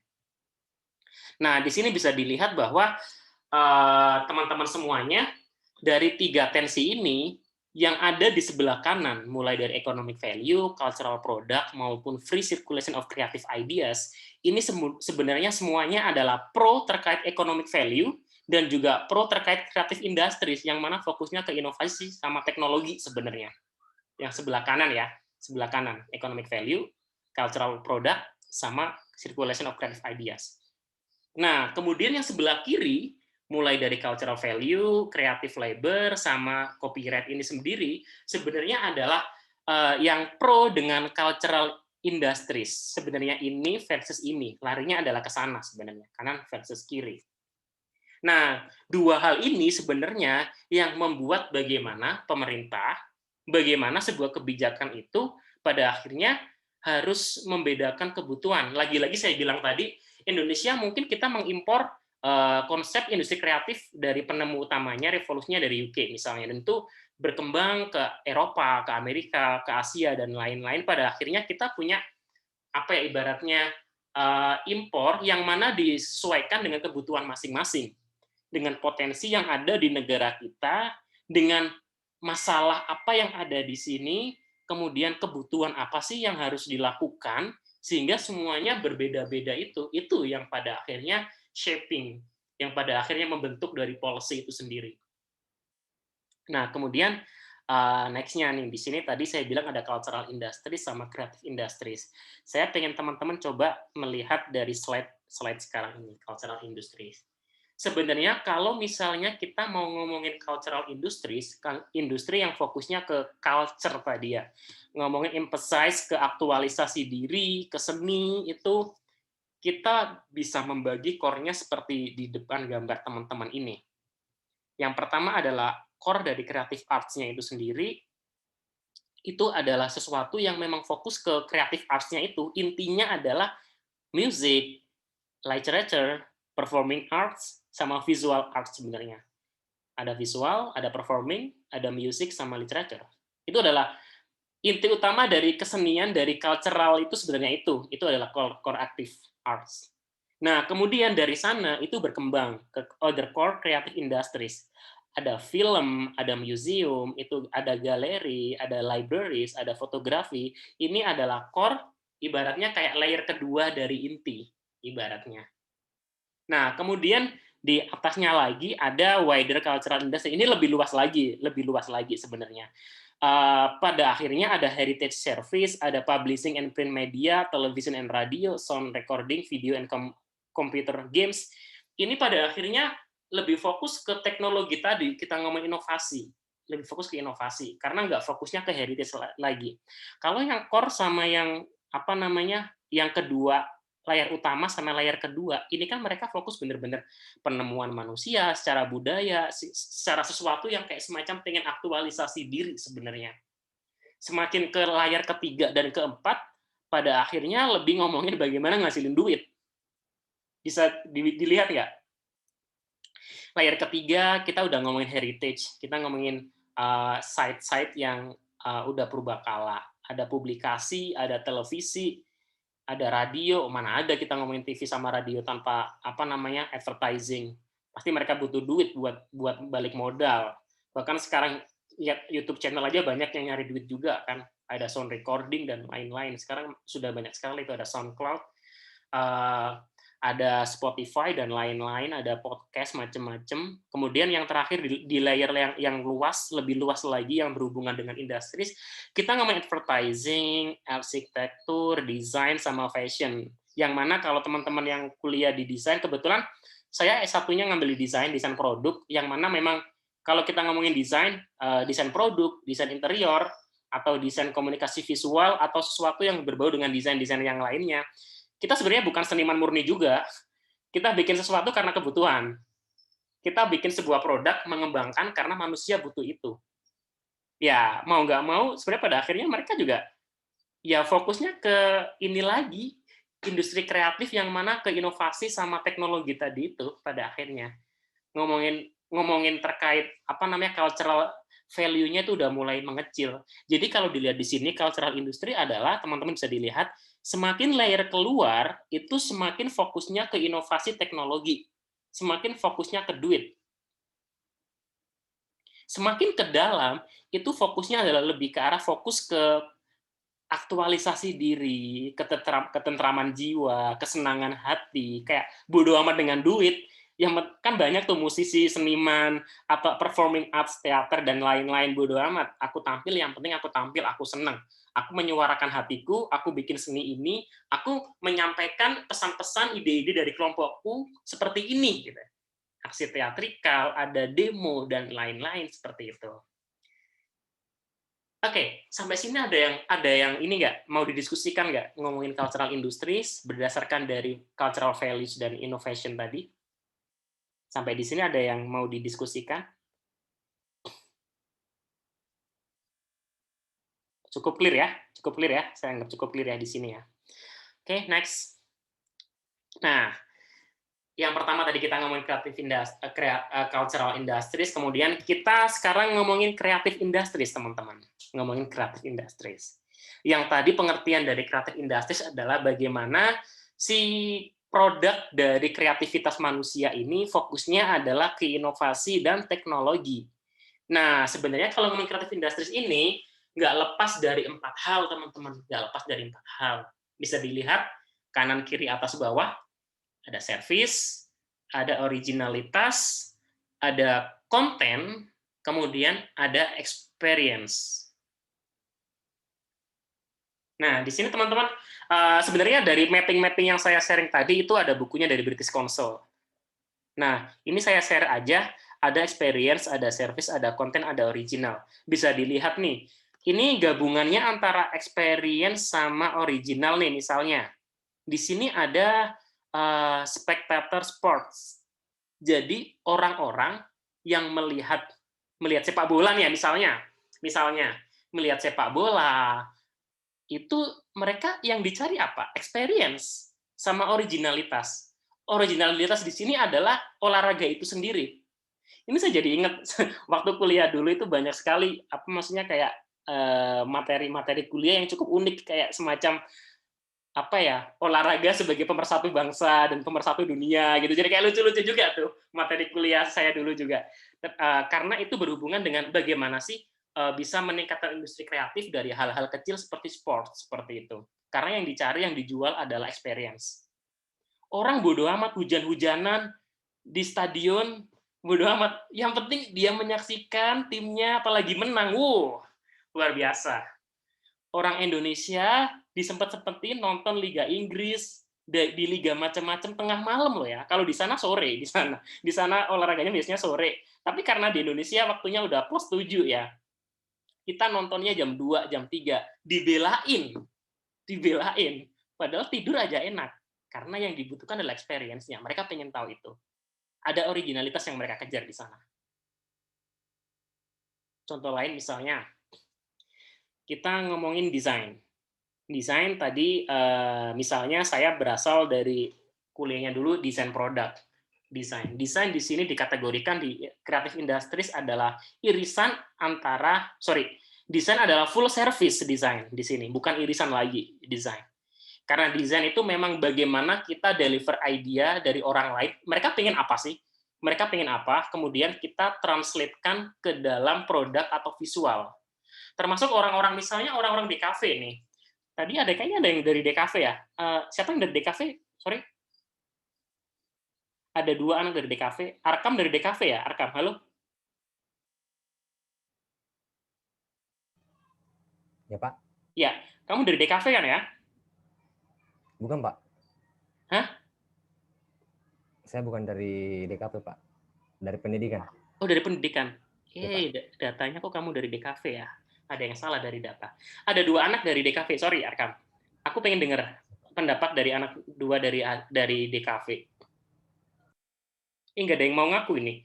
Nah, di sini bisa dilihat bahwa teman-teman semuanya dari 3 tensi ini yang ada di sebelah kanan, mulai dari economic value, cultural product, maupun free circulation of creative ideas, ini sebenarnya semuanya adalah pro terkait economic value dan juga pro terkait creative industries yang mana fokusnya ke inovasi sama teknologi sebenarnya. Yang sebelah kanan ya, sebelah kanan economic value, cultural product, sama circulation of creative ideas. Nah, kemudian yang sebelah kiri, mulai dari cultural value, creative labor, sama copyright ini sendiri, sebenarnya adalah yang pro dengan cultural industries. Sebenarnya ini versus ini, larinya adalah ke sana sebenarnya, kanan versus kiri. Nah, dua hal ini sebenarnya yang membuat bagaimana pemerintah, bagaimana sebuah kebijakan itu pada akhirnya harus membedakan kebutuhan. Lagi-lagi saya bilang tadi, Indonesia mungkin kita mengimpor konsep industri kreatif dari penemu utamanya, revolusinya dari UK misalnya, dan itu berkembang ke Eropa, ke Amerika, ke Asia, dan lain-lain. Pada akhirnya kita punya apa ya ibaratnya impor yang mana disesuaikan dengan kebutuhan masing-masing, dengan potensi yang ada di negara kita, dengan masalah apa yang ada di sini, kemudian kebutuhan apa sih yang harus dilakukan, sehingga semuanya berbeda-beda itu yang pada akhirnya shaping, yang pada akhirnya membentuk dari policy itu sendiri. Nah, kemudian next-nya nih, di sini tadi saya bilang ada cultural industries sama creative industries. Saya pengen teman-teman coba melihat dari slide sekarang ini, cultural industries. Sebenarnya kalau misalnya kita mau ngomongin cultural industries, industri yang fokusnya ke culture tadi ya, ngomongin emphasize ke aktualisasi diri, ke seni, itu kita bisa membagi core-nya seperti di depan gambar teman-teman ini. Yang pertama adalah core dari creative arts-nya itu sendiri, itu adalah sesuatu yang memang fokus ke creative arts-nya itu, intinya adalah music, literature, performing arts, sama visual arts sebenarnya. Ada visual, ada performing, ada music, sama literature. Itu adalah inti utama dari kesenian, dari cultural itu sebenarnya itu adalah core active arts. Nah, kemudian dari sana itu berkembang ke other core creative industries. Ada film, ada museum, itu ada galeri, ada libraries, ada fotografi. Ini adalah core, ibaratnya kayak layer kedua dari inti, ibaratnya. Nah, kemudian di atasnya lagi ada wider cultural industry. Ini lebih luas lagi sebenarnya. Pada akhirnya ada heritage service, ada publishing and print media, television and radio, sound recording, video and computer games. Ini pada akhirnya lebih fokus ke teknologi tadi, kita ngomong inovasi. Lebih fokus ke inovasi, karena nggak fokusnya ke heritage lagi. Kalau yang core sama yang yang kedua, layar utama sama layar kedua, ini kan mereka fokus benar-benar penemuan manusia secara budaya, secara sesuatu yang kayak semacam pengen aktualisasi diri sebenarnya. Semakin ke layar ketiga dan keempat, pada akhirnya lebih ngomongin bagaimana ngasilin duit. Bisa dilihat nggak? Layar ketiga, kita udah ngomongin heritage, kita ngomongin site-site yang udah purbakala. Ada publikasi, ada televisi, ada radio, mana ada kita ngomongin TV sama radio tanpa advertising. Pasti mereka butuh duit buat balik modal. Bahkan sekarang ya, YouTube channel aja banyak yang nyari duit juga kan. Ada sound recording dan lain-lain. Sekarang sudah banyak sekali, itu ada SoundCloud, ada Spotify dan lain-lain, ada podcast macam-macam. Kemudian yang terakhir di layer yang luas, lebih luas lagi yang berhubungan dengan industries, kita ngomongin advertising, arsitektur, desain, sama fashion. Yang mana kalau teman-teman yang kuliah di desain, kebetulan saya S1-nya ngambil di desain produk, yang mana memang kalau kita ngomongin desain produk, desain interior, atau desain komunikasi visual, atau sesuatu yang berbau dengan desain-desain yang lainnya, kita sebenarnya bukan seniman murni juga. Kita bikin sesuatu karena kebutuhan. Kita bikin sebuah produk mengembangkan karena manusia butuh itu. Ya, mau nggak mau, sebenarnya pada akhirnya mereka juga ya fokusnya ke ini lagi, industri kreatif yang mana ke inovasi sama teknologi tadi itu pada akhirnya. Ngomongin terkait cultural value-nya itu udah mulai mengecil. Jadi kalau dilihat di sini cultural industry adalah, teman-teman bisa dilihat, semakin layer keluar, itu semakin fokusnya ke inovasi teknologi. Semakin fokusnya ke duit. Semakin ke dalam, itu fokusnya adalah lebih ke arah fokus ke aktualisasi diri, ketentraman jiwa, kesenangan hati, kayak bodo amat dengan duit, Kan banyak tuh musisi, seniman, atau performing arts, teater, dan lain-lain, bodo amat. Aku tampil, yang penting aku tampil, aku senang. Aku menyuarakan hatiku, aku bikin seni ini, aku menyampaikan pesan-pesan, ide-ide dari kelompokku seperti ini. Gitu. Aksi teatrikal, ada demo, dan lain-lain seperti itu. Oke, sampai sini ada yang ini nggak mau didiskusikan nggak ngomongin cultural industries berdasarkan dari cultural values dan innovation tadi? Sampai di sini ada yang mau didiskusikan? Cukup clear ya? Saya anggap cukup clear ya di sini ya. Oke, next. Nah, yang pertama tadi kita ngomongin cultural industries, kemudian kita sekarang ngomongin creative industries, teman-teman. Ngomongin creative industries. Yang tadi pengertian dari creative industries adalah bagaimana si produk dari kreativitas manusia ini fokusnya adalah ke inovasi dan teknologi. Nah, sebenarnya kalau ngomongin creative industries ini, nggak lepas dari 4 hal, teman-teman. Nggak lepas dari 4 hal. Bisa dilihat kanan, kiri, atas, bawah. Ada service, ada originalitas, ada konten, kemudian ada experience. Nah, di sini teman-teman, sebenarnya dari mapping-mapping yang saya sharing tadi, itu ada bukunya dari British Council. Nah, ini saya share aja, ada experience, ada service, ada konten, ada original. Bisa dilihat nih, ini gabungannya antara experience sama original nih, misalnya. Di sini ada spectator sports. Jadi orang-orang yang melihat sepak bola nih ya, misalnya melihat sepak bola itu mereka yang dicari apa? Experience sama originalitas. Originalitas di sini adalah olahraga itu sendiri. Ini saya jadi ingat waktu kuliah dulu itu banyak sekali maksudnya kayak materi-materi kuliah yang cukup unik kayak semacam olahraga sebagai pemersatu bangsa dan pemersatu dunia gitu. Jadi kayak lucu-lucu juga tuh materi kuliah saya dulu juga. Karena itu berhubungan dengan bagaimana sih bisa meningkatkan industri kreatif dari hal-hal kecil seperti sport seperti itu. Karena yang dicari, yang dijual adalah experience. Orang bodoh amat hujan-hujanan di stadion, bodoh amat. Yang penting dia menyaksikan timnya apalagi menang. Luar biasa. Orang Indonesia disempet-sempetin nonton Liga Inggris, di liga macam-macam tengah malam loh ya. Kalau di sana sore, di sana olahraganya biasanya sore. Tapi karena di Indonesia waktunya udah plus 7 ya, kita nontonnya jam 2, jam 3, dibelain. Padahal tidur aja enak. Karena yang dibutuhkan adalah experience-nya. Mereka pengen tahu itu. Ada originalitas yang mereka kejar di sana. Contoh lain misalnya, kita ngomongin desain. Desain tadi, misalnya saya berasal dari kuliahnya dulu desain produk. Desain di sini dikategorikan di creative industries adalah irisan antara, desain adalah full service desain di sini, bukan irisan lagi desain. Karena desain itu memang bagaimana kita deliver idea dari orang lain. Mereka pengen apa sih? Mereka pengen apa? Kemudian kita translate-kan ke dalam produk atau visual. Termasuk orang-orang misalnya orang-orang di kafe nih. Tadi kayaknya ada yang dari DKV ya. Siapa yang dari DKV? Sorry. Ada 2 anak dari DKV. Arkam dari DKV ya? Arkam, halo? Ya, Pak. Ya, kamu dari DKV kan ya? Bukan, Pak. Hah? Saya bukan dari DKP, Pak. Dari pendidikan. Oh, dari pendidikan. Ya, Datanya kok kamu dari DKV ya? Ada yang salah dari data. Ada 2 anak dari DKV. Sorry, Arkam. Aku pengen dengar pendapat dari anak 2 dari DKV. Nggak ada yang mau ngaku ini.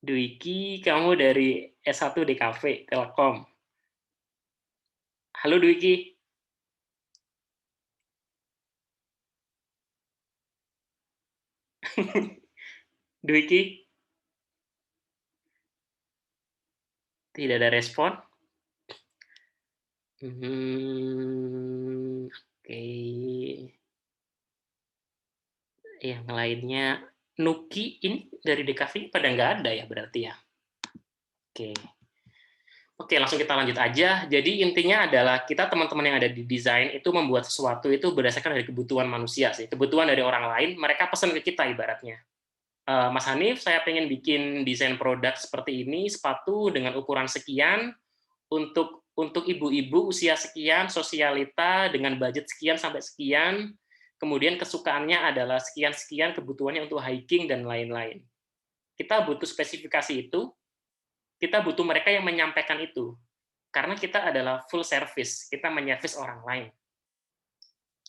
Dwiki, kamu dari S1 DKV Telkom. Halo Dwiki. Dwiki? Tidak ada respon. Oke. Yang lainnya, Nuki ini dari DKV pada nggak ada ya berarti ya? Oke. Oke, langsung kita lanjut aja. Jadi intinya adalah kita teman-teman yang ada di desain itu membuat sesuatu itu berdasarkan dari kebutuhan manusia sih. Kebutuhan dari orang lain, mereka pesan ke kita ibaratnya. Mas Hanif, saya pengen bikin desain produk seperti ini, sepatu dengan ukuran sekian, untuk ibu-ibu usia sekian, sosialita dengan budget sekian sampai sekian, kemudian kesukaannya adalah sekian-sekian, kebutuhannya untuk hiking dan lain-lain. Kita butuh spesifikasi itu, kita butuh mereka yang menyampaikan itu. Karena kita adalah full service, kita menyervis orang lain.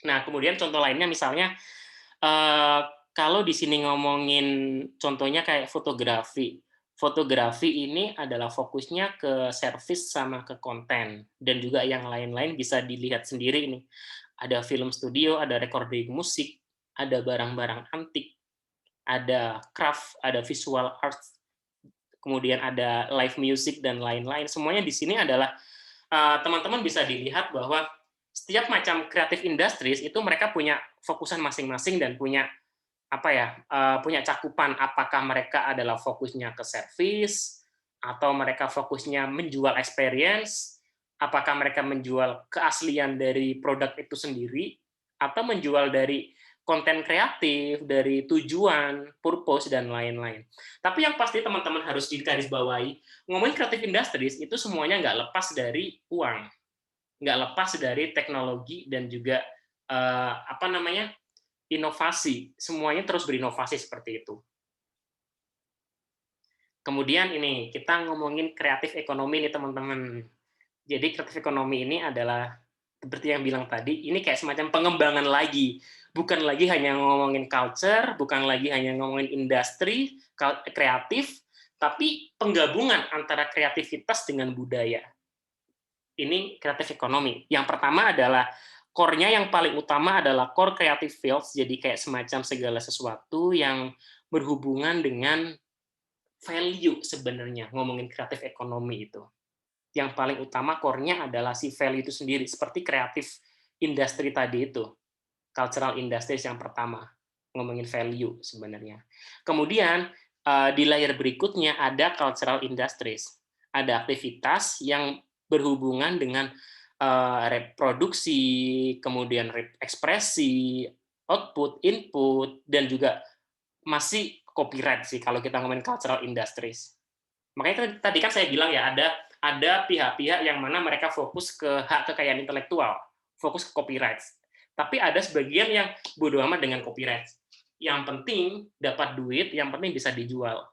Nah, kemudian contoh lainnya misalnya, kalau di sini ngomongin contohnya kayak fotografi. Fotografi ini adalah fokusnya ke service sama ke konten. Dan juga yang lain-lain bisa dilihat sendiri nih. Ada film studio, ada recording musik, ada barang-barang antik, ada craft, ada visual arts, kemudian ada live music dan lain-lain. Semuanya di sini adalah teman-teman bisa dilihat bahwa setiap macam creative industries itu mereka punya fokusan masing-masing dan punya punya cakupan, apakah mereka adalah fokusnya ke service atau mereka fokusnya menjual experience, apakah mereka menjual keaslian dari produk itu sendiri atau menjual dari konten kreatif, dari tujuan, purpose, dan lain-lain. Tapi yang pasti teman-teman harus digarisbawahi, ngomongin creative industries itu semuanya nggak lepas dari uang, nggak lepas dari teknologi dan juga inovasi. Semuanya terus berinovasi seperti itu. Kemudian ini, kita ngomongin kreatif ekonomi nih teman-teman. Jadi kreatif ekonomi ini adalah seperti yang bilang tadi, ini kayak semacam pengembangan lagi. Bukan lagi hanya ngomongin culture, bukan lagi hanya ngomongin industri, kreatif, tapi penggabungan antara kreativitas dengan budaya. Ini kreatif ekonomi. Yang pertama adalah core-nya yang paling utama adalah core creative fields, jadi kayak semacam segala sesuatu yang berhubungan dengan value sebenarnya, ngomongin kreatif ekonomi itu. Yang paling utama core-nya adalah si value itu sendiri, seperti kreatif industri tadi itu. Cultural industries yang pertama, ngomongin value sebenarnya. Kemudian di layer berikutnya ada cultural industries. Ada aktivitas yang berhubungan dengan reproduksi, kemudian ekspresi, output, input, dan juga masih copyright sih kalau kita ngomongin cultural industries. Makanya tadi kan saya bilang ya, ada pihak-pihak yang mana mereka fokus ke hak kekayaan intelektual, fokus ke copyright. Tapi ada sebagian yang bodo amat dengan copyright. Yang penting dapat duit, yang penting bisa dijual.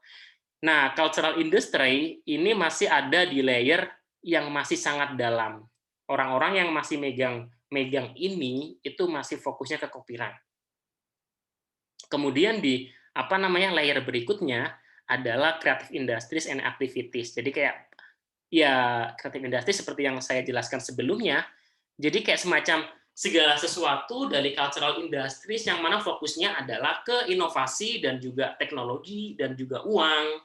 Nah, cultural industry ini masih ada di layer yang masih sangat dalam. Orang-orang yang masih megang ini itu masih fokusnya ke copyright. Kemudian di layer berikutnya adalah creative industries and activities. Jadi kayak ya creative industry seperti yang saya jelaskan sebelumnya. Jadi kayak semacam segala sesuatu dari cultural industries yang mana fokusnya adalah ke inovasi dan juga teknologi dan juga uang,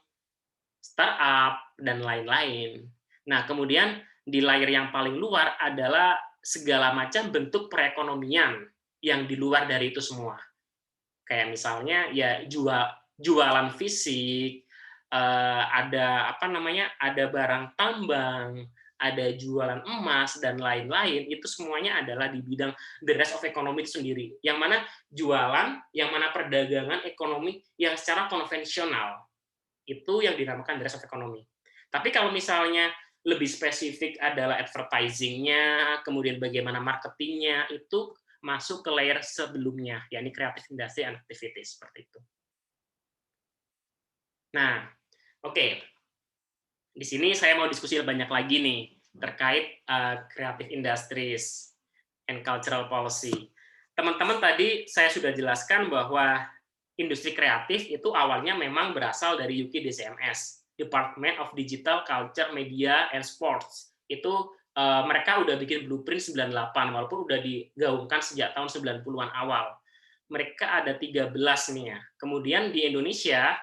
startup, dan lain-lain. Nah, kemudian di layer yang paling luar adalah segala macam bentuk perekonomian yang di luar dari itu semua. Kayak misalnya ya jualan fisik, ada ada barang tambang, ada jualan emas dan lain-lain, itu semuanya adalah di bidang the rest of economy itu sendiri. Yang mana jualan, yang mana perdagangan ekonomi yang secara konvensional. Itu yang dinamakan the rest of economy. Tapi kalau misalnya lebih spesifik adalah advertising-nya, kemudian bagaimana marketingnya, itu masuk ke layer sebelumnya, yakni creative industry and activities, seperti itu. Nah, oke. Di sini saya mau diskusi banyak lagi nih terkait creative industries and cultural policy. Teman-teman tadi saya sudah jelaskan bahwa industri kreatif itu awalnya memang berasal dari UK DCMS, Department of Digital Culture, Media and Sports. Itu mereka udah bikin blueprint 98, walaupun udah digaungkan sejak tahun 90-an awal. Mereka ada 13 nih ya. Kemudian di Indonesia,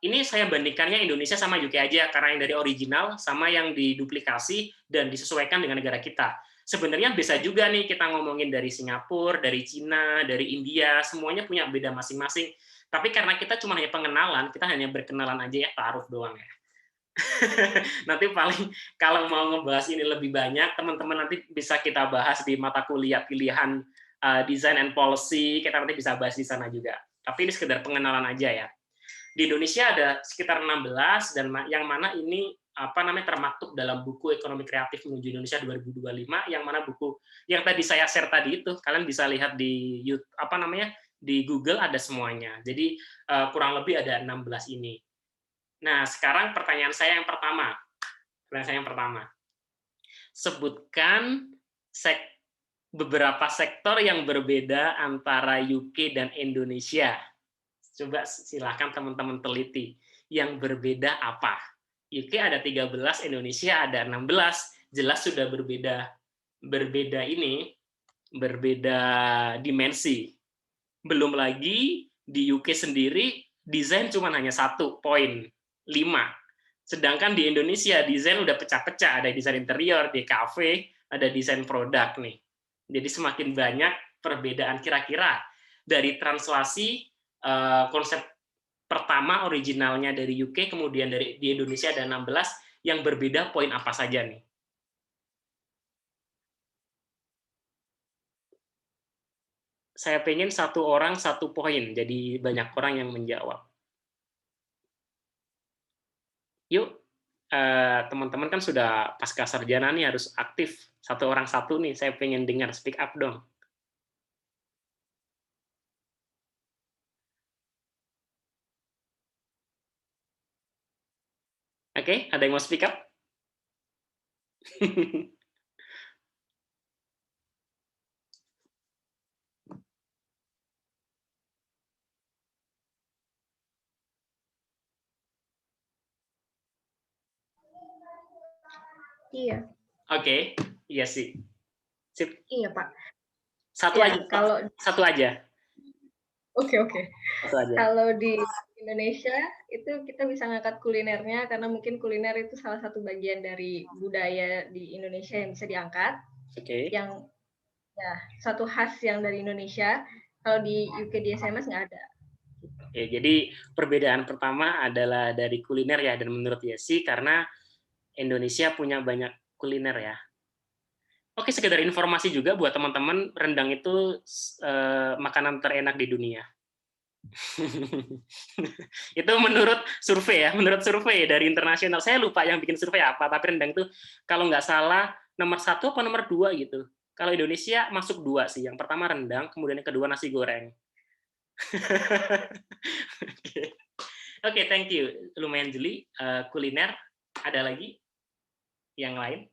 ini saya bandingkannya Indonesia sama UK aja, karena yang dari original sama yang diduplikasi dan disesuaikan dengan negara kita. sebenarnya bisa juga nih kita ngomongin dari Singapura, dari Cina, dari India, semuanya punya beda masing-masing. Tapi karena kita cuma hanya pengenalan, kita hanya berkenalan aja ya, taruh doang ya. Nanti paling kalau mau ngebahas ini lebih banyak, teman-teman nanti bisa kita bahas di mata kuliah pilihan Design and Policy, kita nanti bisa bahas di sana juga. Tapi ini sekedar pengenalan aja ya. Di Indonesia ada sekitar 16 dan yang mana ini termaktub dalam buku Ekonomi Kreatif Menuju Indonesia 2025, yang mana buku yang tadi saya share tadi itu kalian bisa lihat di YouTube, di Google ada semuanya. Jadi kurang lebih ada 16 ini. Nah, sekarang pertanyaan saya yang pertama. Sebutkan beberapa sektor yang berbeda antara UK dan Indonesia. Coba silakan teman-teman teliti. Yang berbeda apa? UK ada 13, Indonesia ada 16. Jelas sudah berbeda dimensi. Belum lagi di UK sendiri desain cuma hanya 1.5. Sedangkan di Indonesia desain udah pecah-pecah, ada desain interior, di cafe, ada desain produk nih. Jadi semakin banyak perbedaan kira-kira dari translasi konsep pertama originalnya dari UK, kemudian di Indonesia ada 16, yang berbeda poin apa saja nih? Saya pengen satu orang satu poin, jadi banyak orang yang menjawab. Yuk, teman-teman kan sudah pasca sarjana nih, harus aktif. Satu orang satu nih, saya pengen dengar, speak up dong. Oke, ada yang mau speak up? Iya. Oke, iya sih. Sip. Iya, Pak. Satu Ya, aja, kalau satu aja. Oke. Satu aja. Kalau di Indonesia itu kita bisa ngangkat kulinernya karena mungkin kuliner itu salah satu bagian dari budaya di Indonesia yang bisa diangkat. Oke. Yang ya satu khas yang dari Indonesia. Kalau di UK di SMS nggak ada. Oke, jadi perbedaan pertama adalah dari kuliner ya, dan menurut Yesi karena Indonesia punya banyak kuliner ya. Oke, sekedar informasi juga buat teman-teman, rendang itu makanan terenak di dunia. Itu menurut survei dari internasional. Saya lupa yang bikin survei apa, tapi rendang itu kalau nggak salah nomor 1 atau nomor 2 gitu. Kalau Indonesia masuk 2 sih. Yang pertama rendang, kemudian yang kedua nasi goreng. Oke, thank you. Lumayan jeli. Kuliner, ada lagi yang lain?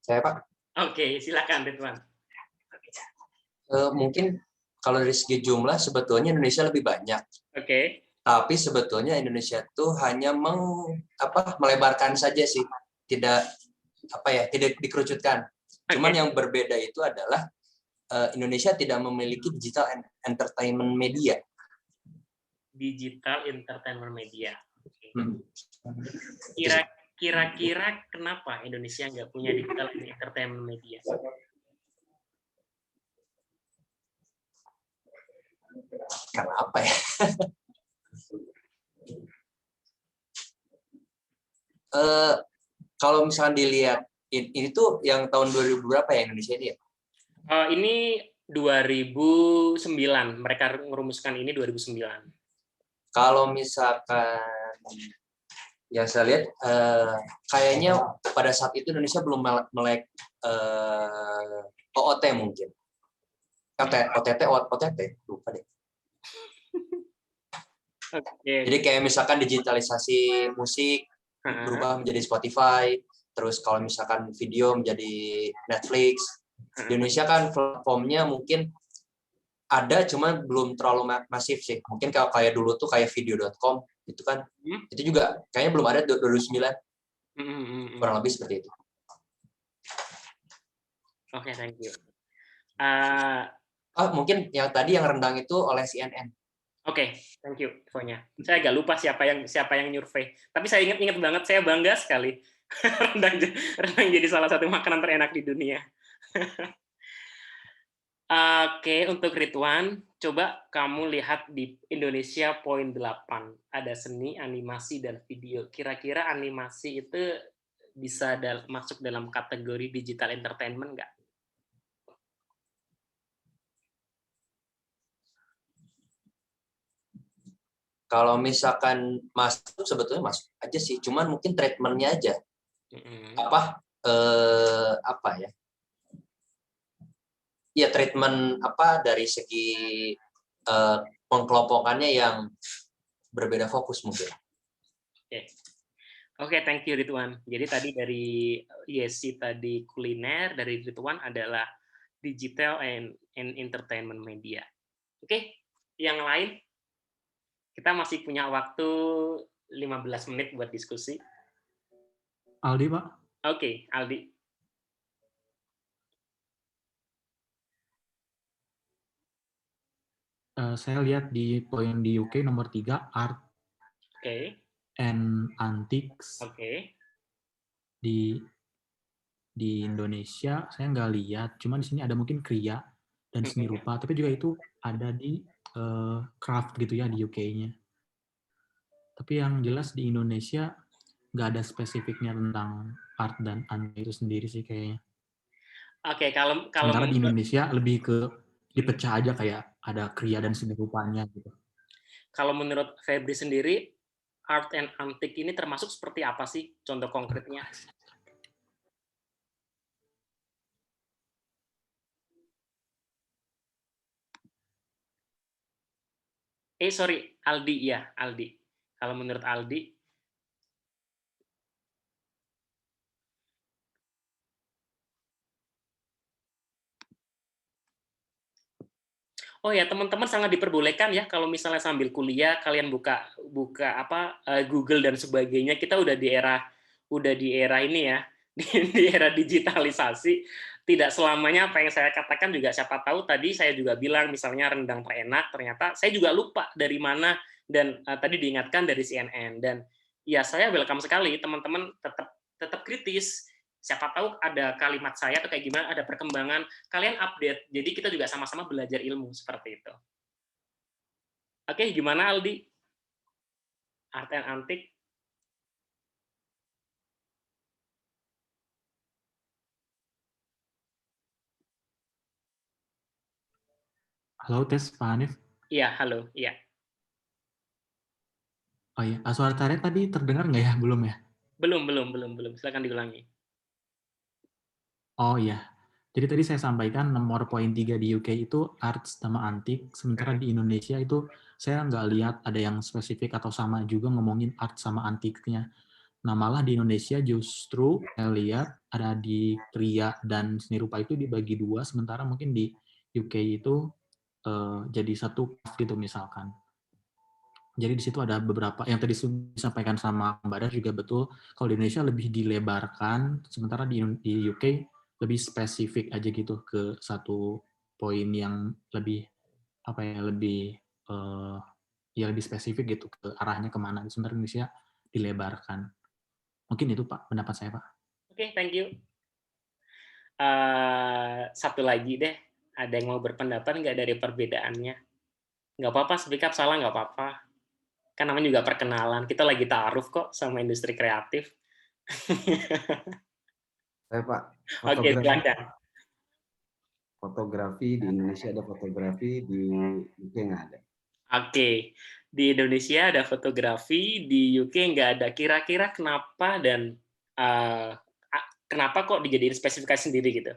Saya, Pak. Oke, silakan Ridwan. Mungkin kalau dari segi jumlah sebetulnya Indonesia lebih banyak. Oke. Tapi sebetulnya Indonesia tuh hanya melebarkan saja sih, tidak dikerucutkan. Cuman yang berbeda itu adalah Indonesia tidak memiliki digital entertainment media. Digital entertainment media. Hmm. Kira-kira kenapa Indonesia nggak punya digital entertainment media? Karena apa ya? Kalau misalnya dilihat, ini tuh yang tahun 2000 berapa ya Indonesia ini ya? Ini 2009. Mereka merumuskan ini 2009. Kalau misalkan yang saya lihat, kayaknya pada saat itu Indonesia belum melek OOT mungkin. OTT, lupa deh. Okay. Jadi kayak misalkan digitalisasi musik berubah menjadi Spotify, terus kalau misalkan video menjadi Netflix. Di Indonesia kan platformnya mungkin ada, cuman belum terlalu masif sih. Mungkin kalau kayak dulu tuh kayak video.com itu kan, itu juga kayaknya belum ada 2009. Kurang lebih seperti itu. Oke, thank you. Mungkin yang tadi yang rendang itu oleh CNN. Oke, thank you infonya. Saya agak lupa siapa yang nyurvei. Tapi saya ingat banget, saya bangga sekali. rendang jadi salah satu makanan terenak di dunia. Oke, untuk Ridwan, coba kamu lihat di Indonesia poin 8. Ada seni, animasi, dan video. Kira-kira animasi itu bisa masuk dalam kategori digital entertainment nggak? Kalau misalkan masuk, sebetulnya masuk aja sih. Cuman mungkin treatment-nya aja. Apa ya? Ya treatment dari segi pengkelompokannya yang berbeda fokus mungkin. Oke, thank you Ridwan. Jadi tadi dari Yesi tadi kuliner, dari Ridwan adalah digital and entertainment media. Oke, yang lain kita masih punya waktu 15 menit buat diskusi. Aldi, Pak. Oke, Aldi. Saya lihat di poin di UK nomor 3, art and antiques. Di Indonesia saya nggak lihat, cuma di sini ada mungkin kriya dan seni rupa, tapi juga itu ada di craft gitu ya di UK-nya. Tapi yang jelas di Indonesia nggak ada spesifiknya tentang art dan antik itu sendiri sih kayaknya. Oke, kalau sementara di Indonesia lebih ke dipecah aja kayak ada kriya dan seni rupanya gitu. Kalau menurut Febri sendiri, art and antique ini termasuk seperti apa sih contoh konkretnya? Sorry, Aldi ya, Aldi. Kalau menurut Aldi, oh ya, teman-teman sangat diperbolehkan ya kalau misalnya sambil kuliah kalian buka Google dan sebagainya. Kita udah di era ini ya, di era digitalisasi. Tidak selamanya apa yang saya katakan juga siapa tahu tadi saya juga bilang misalnya rendang terenak, ternyata saya juga lupa dari mana dan tadi diingatkan dari CNN dan ya saya welcome sekali teman-teman tetap kritis. Siapa tahu ada kalimat saya atau kayak gimana, ada perkembangan, kalian update. Jadi kita juga sama-sama belajar ilmu seperti itu. Oke, gimana Aldi? Art and antique? Halo, tes Pak Hanif. Iya, halo, iya. Oh iya, suara saya tadi terdengar nggak ya? Belum ya? Belum. Silakan diulangi. Oh iya, jadi tadi saya sampaikan nomor poin 3 di UK itu arts sama antik, sementara di Indonesia itu saya nggak lihat ada yang spesifik atau sama juga ngomongin art sama antiknya. Nah malah di Indonesia justru saya lihat ada di kriya dan seni rupa itu dibagi dua, sementara mungkin di UK itu jadi satu gitu misalkan. Jadi di situ ada beberapa yang tadi disampaikan sama Mbak Dar juga betul. Kalau di Indonesia lebih dilebarkan, sementara di UK lebih spesifik aja gitu ke satu poin yang lebih lebih spesifik gitu ke arahnya kemana. Sementara Indonesia dilebarkan. Mungkin itu Pak pendapat saya Pak. Oke, thank you. Satu lagi deh, ada yang mau berpendapat nggak dari perbedaannya? Nggak apa-apa, speak up salah nggak apa-apa. Kan namanya juga perkenalan. Kita lagi ta'aruf kok sama industri kreatif. Saya Pak. Oke, silakan. Fotografi di Indonesia ada fotografi, di UK nggak ada. Oke, di Indonesia ada fotografi, di UK nggak ada. Kira-kira kenapa dan kenapa kok dijadiin spesifikasi sendiri gitu?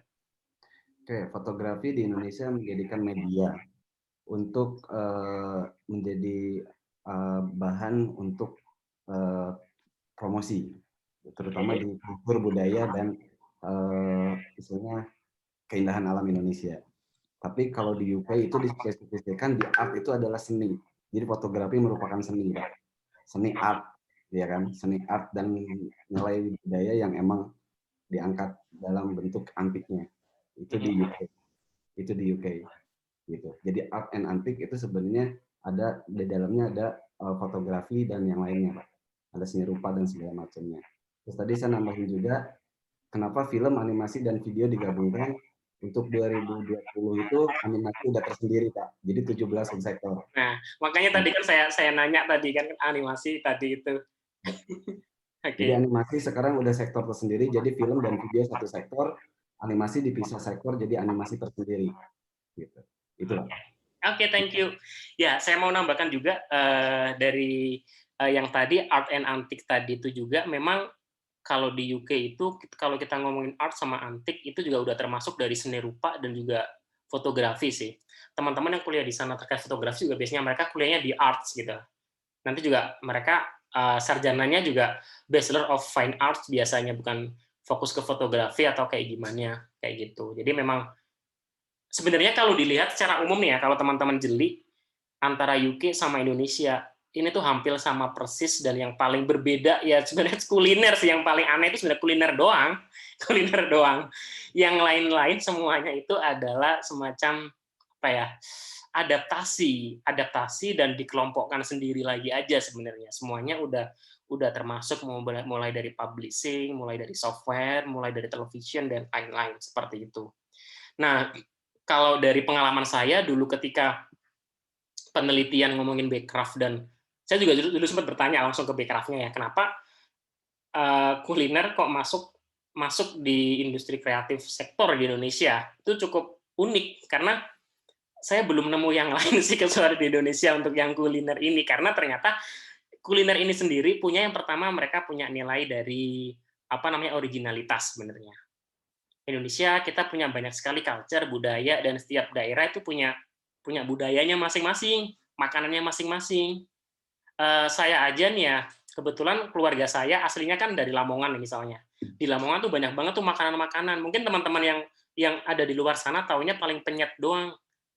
Oke, fotografi di Indonesia menjadikan media untuk menjadi bahan untuk promosi, terutama di kultur budaya dan istilahnya keindahan alam Indonesia. Tapi kalau di UK itu dispesifikasikan di art itu adalah seni. Jadi fotografi merupakan seni, Pak. Seni art, ya kan? Seni art dan nilai budaya yang emang diangkat dalam bentuk antiknya. Itu di UK. Itu di UK. Gitu. Jadi art and antik itu sebenarnya ada di dalamnya ada fotografi dan yang lainnya, Pak. Ada seni rupa dan segala macamnya. Terus tadi saya nambahin juga kenapa film, animasi dan video digabungkan. Untuk 2020 itu animasi udah tersendiri, Pak. Jadi 17 subsektor. Nah, makanya tadi kan saya nanya tadi kan animasi tadi itu. Jadi animasi sekarang udah sektor tersendiri, jadi film dan video satu sektor, animasi dipisah sektor jadi animasi tersendiri. Gitu. Itulah. Oke, thank you. Ya, saya mau nambahkan juga dari yang tadi art and antik tadi itu juga memang kalau di UK itu kalau kita ngomongin art sama antik itu juga udah termasuk dari seni rupa dan juga fotografi sih. Teman-teman yang kuliah di sana terkait fotografi juga biasanya mereka kuliahnya di arts gitu. Nanti juga mereka sarjananya juga Bachelor of Fine Arts biasanya, bukan fokus ke fotografi atau kayak gimana kayak gitu. Jadi memang sebenarnya kalau dilihat secara umum nih ya, kalau teman-teman jeli antara UK sama Indonesia ini tuh hampir sama persis, dan yang paling berbeda ya sebenarnya kuliner sih, yang paling aneh itu sebenarnya kuliner doang. Yang lain-lain semuanya itu adalah semacam apa ya, adaptasi dan dikelompokkan sendiri lagi aja sebenarnya. Semuanya udah termasuk mulai dari publishing, mulai dari software, mulai dari television dan lain-lain seperti itu. Nah, kalau dari pengalaman saya dulu ketika penelitian ngomongin Backcraft, dan saya juga dulu sempat bertanya langsung ke Backcraft-nya ya, kenapa kuliner kok masuk di industri kreatif sektor di Indonesia. Itu cukup unik karena saya belum nemu yang lain sih kecuali di Indonesia untuk yang kuliner ini, karena ternyata kuliner ini sendiri punya, yang pertama mereka punya nilai dari originalitas sebenarnya. Indonesia kita punya banyak sekali culture, budaya, dan setiap daerah itu punya budayanya masing-masing, makanannya masing-masing. Saya aja nih ya, kebetulan keluarga saya aslinya kan dari Lamongan misalnya. Di Lamongan tuh banyak banget tuh makanan-makanan. Mungkin teman-teman yang ada di luar sana taunya paling penyet doang,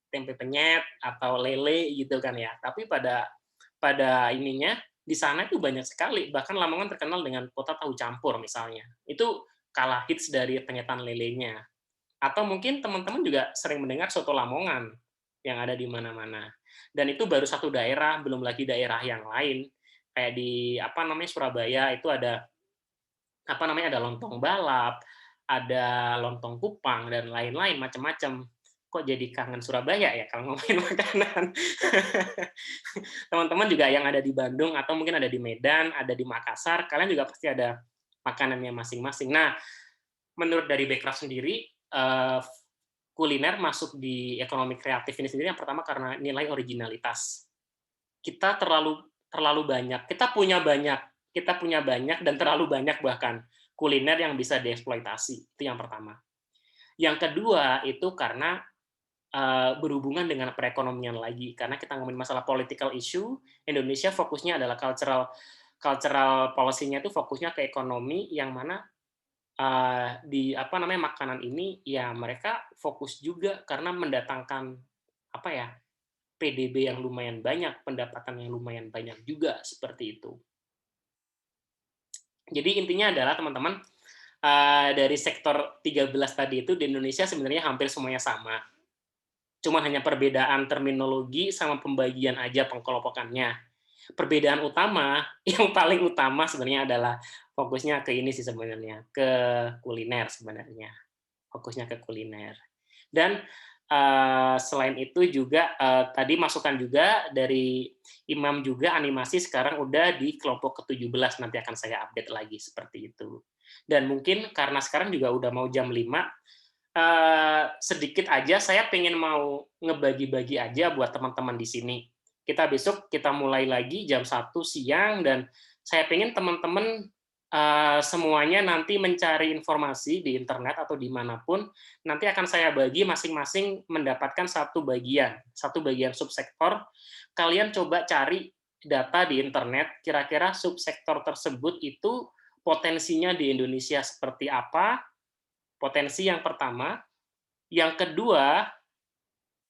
tempe penyet atau lele gitu kan ya. Tapi pada ininya di sana itu banyak sekali. Bahkan Lamongan terkenal dengan kota tahu campur misalnya. Itu kalah hits dari penyetan lelenya. Atau mungkin teman-teman juga sering mendengar soto Lamongan yang ada di mana-mana. Dan itu baru satu daerah, belum lagi daerah yang lain. Kayak di Surabaya itu ada ada lontong balap, ada lontong kupang dan lain-lain macam-macam. Kok jadi kangen Surabaya ya kalau ngomongin makanan. Teman-teman juga yang ada di Bandung atau mungkin ada di Medan, ada di Makassar, kalian juga pasti ada makanannya masing-masing. Nah, menurut dari Backcraft sendiri, kuliner masuk di ekonomi kreatif ini sendiri yang pertama karena nilai originalitas. Kita terlalu banyak, kita punya banyak dan terlalu banyak bahkan kuliner yang bisa dieksploitasi. Itu yang pertama. Yang kedua itu karena berhubungan dengan perekonomian lagi, karena kita ngomongin masalah political issue, Indonesia fokusnya adalah cultural policy-nya itu fokusnya ke ekonomi, yang mana di makanan ini ya mereka fokus juga karena mendatangkan PDB yang lumayan banyak, pendapatan yang lumayan banyak juga seperti itu. Jadi intinya adalah teman-teman, dari sektor 13 tadi itu di Indonesia sebenarnya hampir semuanya sama. Cuma hanya perbedaan terminologi sama pembagian aja pengkelompokannya. Perbedaan utama, yang paling utama sebenarnya adalah fokusnya ke ini sih sebenarnya, ke kuliner sebenarnya. Fokusnya ke kuliner. Dan selain itu juga tadi masukan juga dari Imam juga, animasi sekarang udah di kelompok ke-17, nanti akan saya update lagi seperti itu. Dan mungkin karena sekarang juga udah mau jam 5, sedikit aja saya pengen mau ngebagi-bagi aja buat teman-teman di sini. Besok kita mulai lagi jam 1 siang, dan saya pengen teman-teman semuanya nanti mencari informasi di internet atau dimanapun, nanti akan saya bagi masing-masing mendapatkan satu bagian subsektor. Kalian coba cari data di internet, kira-kira subsektor tersebut itu potensinya di Indonesia seperti apa, potensi yang pertama. Yang kedua,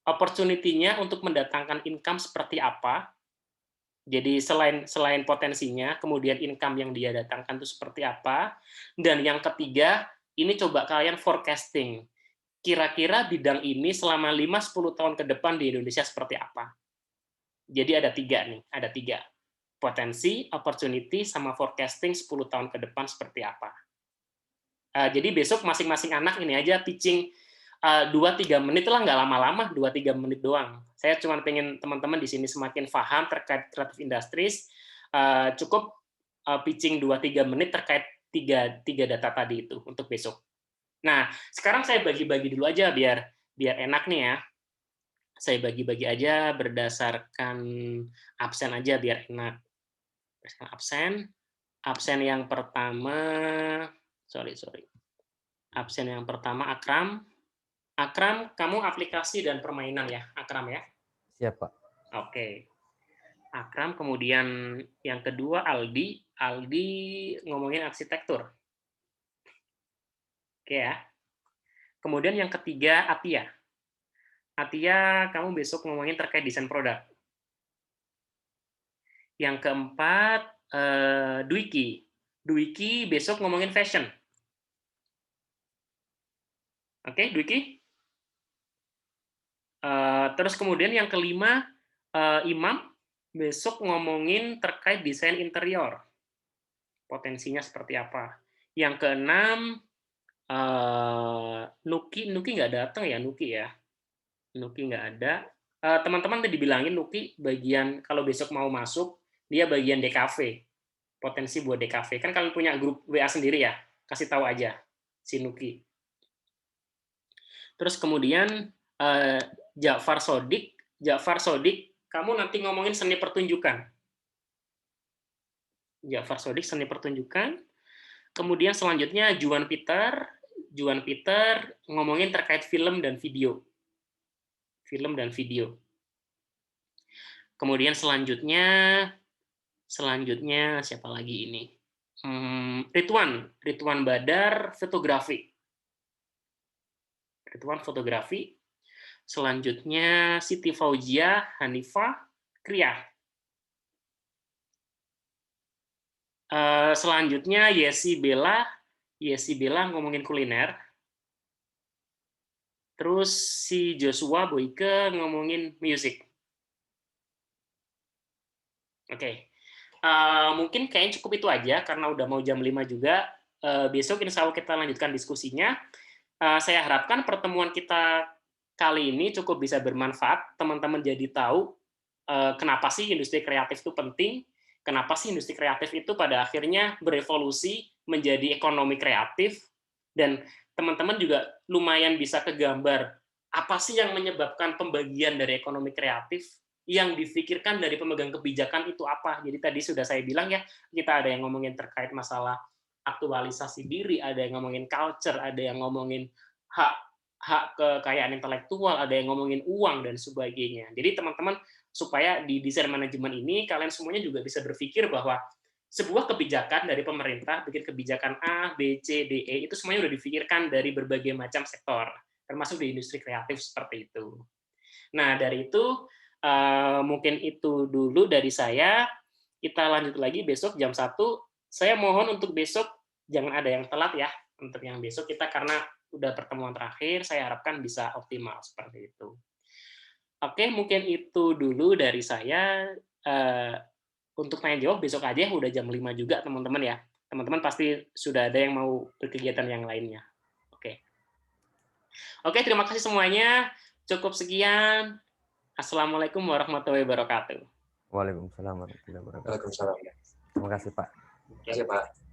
opportunity-nya untuk mendatangkan income seperti apa. Jadi selain potensinya, kemudian income yang dia datangkan itu seperti apa. Dan yang ketiga, ini coba kalian forecasting. Kira-kira bidang ini selama 5-10 tahun ke depan di Indonesia seperti apa. Jadi ada 3 nih, ada 3. Potensi, opportunity, sama forecasting 10 tahun ke depan seperti apa. Jadi besok masing-masing anak ini aja pitching 2-3 menit lah, nggak lama-lama, 2-3 menit doang. Saya cuma pengen teman-teman di sini semakin paham terkait creative industries, cukup pitching 2-3 menit terkait 3 data tadi itu untuk besok. Nah, sekarang saya bagi-bagi dulu aja biar enak nih ya. Saya bagi-bagi aja berdasarkan absen aja biar enak. Absen yang pertama, absen yang pertama Akram. Akram, kamu aplikasi dan permainan ya, Akram ya? Siap, Pak. Oke. Akram, kemudian yang kedua Aldi. Aldi ngomongin arsitektur. Oke ya. Kemudian yang ketiga Atia. Atia, kamu besok ngomongin terkait desain produk. Yang keempat Dwiki. Dwiki besok ngomongin fashion. Oke, Dwiki? Terus kemudian yang kelima, Imam, besok ngomongin terkait desain interior. Potensinya seperti apa. Yang keenam, Nuki nggak datang ya, Nuki ya. Nuki nggak ada. Teman-teman tadi dibilangin Nuki bagian, kalau besok mau masuk, dia bagian DKV. Potensi buat DKV. Kan kalian punya grup WA sendiri ya, kasih tahu aja, si Nuki. Terus kemudian, Ja'far Sodik, kamu nanti ngomongin seni pertunjukan. Ja'far Sodik, seni pertunjukan. Kemudian selanjutnya Juan Peter ngomongin terkait film dan video. Kemudian selanjutnya siapa lagi ini? Ridwan Badar, fotografi. Selanjutnya Siti Fauzia, Hanifah, Kriah. Selanjutnya Yesi Bella ngomongin kuliner. Terus si Joshua Boyke ngomongin musik. Oke. Mungkin kayaknya cukup itu aja karena udah mau jam 5 juga. Besok insya Allah kita lanjutkan diskusinya. Saya harapkan pertemuan kita kali ini cukup bisa bermanfaat, teman-teman jadi tahu kenapa sih industri kreatif itu penting, kenapa sih industri kreatif itu pada akhirnya berevolusi menjadi ekonomi kreatif, dan teman-teman juga lumayan bisa kegambar apa sih yang menyebabkan pembagian dari ekonomi kreatif, yang difikirkan dari pemegang kebijakan itu apa. Jadi tadi sudah saya bilang ya, kita ada yang ngomongin terkait masalah aktualisasi diri, ada yang ngomongin culture, ada yang ngomongin hak kekayaan intelektual, ada yang ngomongin uang, dan sebagainya. Jadi teman-teman, supaya di desain manajemen ini, kalian semuanya juga bisa berpikir bahwa sebuah kebijakan dari pemerintah, bikin kebijakan A, B, C, D, E, itu semuanya sudah difikirkan dari berbagai macam sektor, termasuk di industri kreatif seperti itu. Nah, dari itu, mungkin itu dulu dari saya. Kita lanjut lagi besok jam 1. Saya mohon untuk besok, jangan ada yang telat ya, untuk yang besok kita, karena udah pertemuan terakhir, saya harapkan bisa optimal seperti itu. Oke, mungkin itu dulu dari saya. Untuk tanya jawab besok aja, udah jam 5 juga teman-teman ya. Teman-teman pasti sudah ada yang mau berkegiatan yang lainnya. Oke, terima kasih semuanya. Cukup sekian. Assalamualaikum warahmatullahi wabarakatuh. Waalaikumsalam warahmatullahi wabarakatuh. Waalaikumsalam. Terima kasih, Pak. Terima kasih, Pak.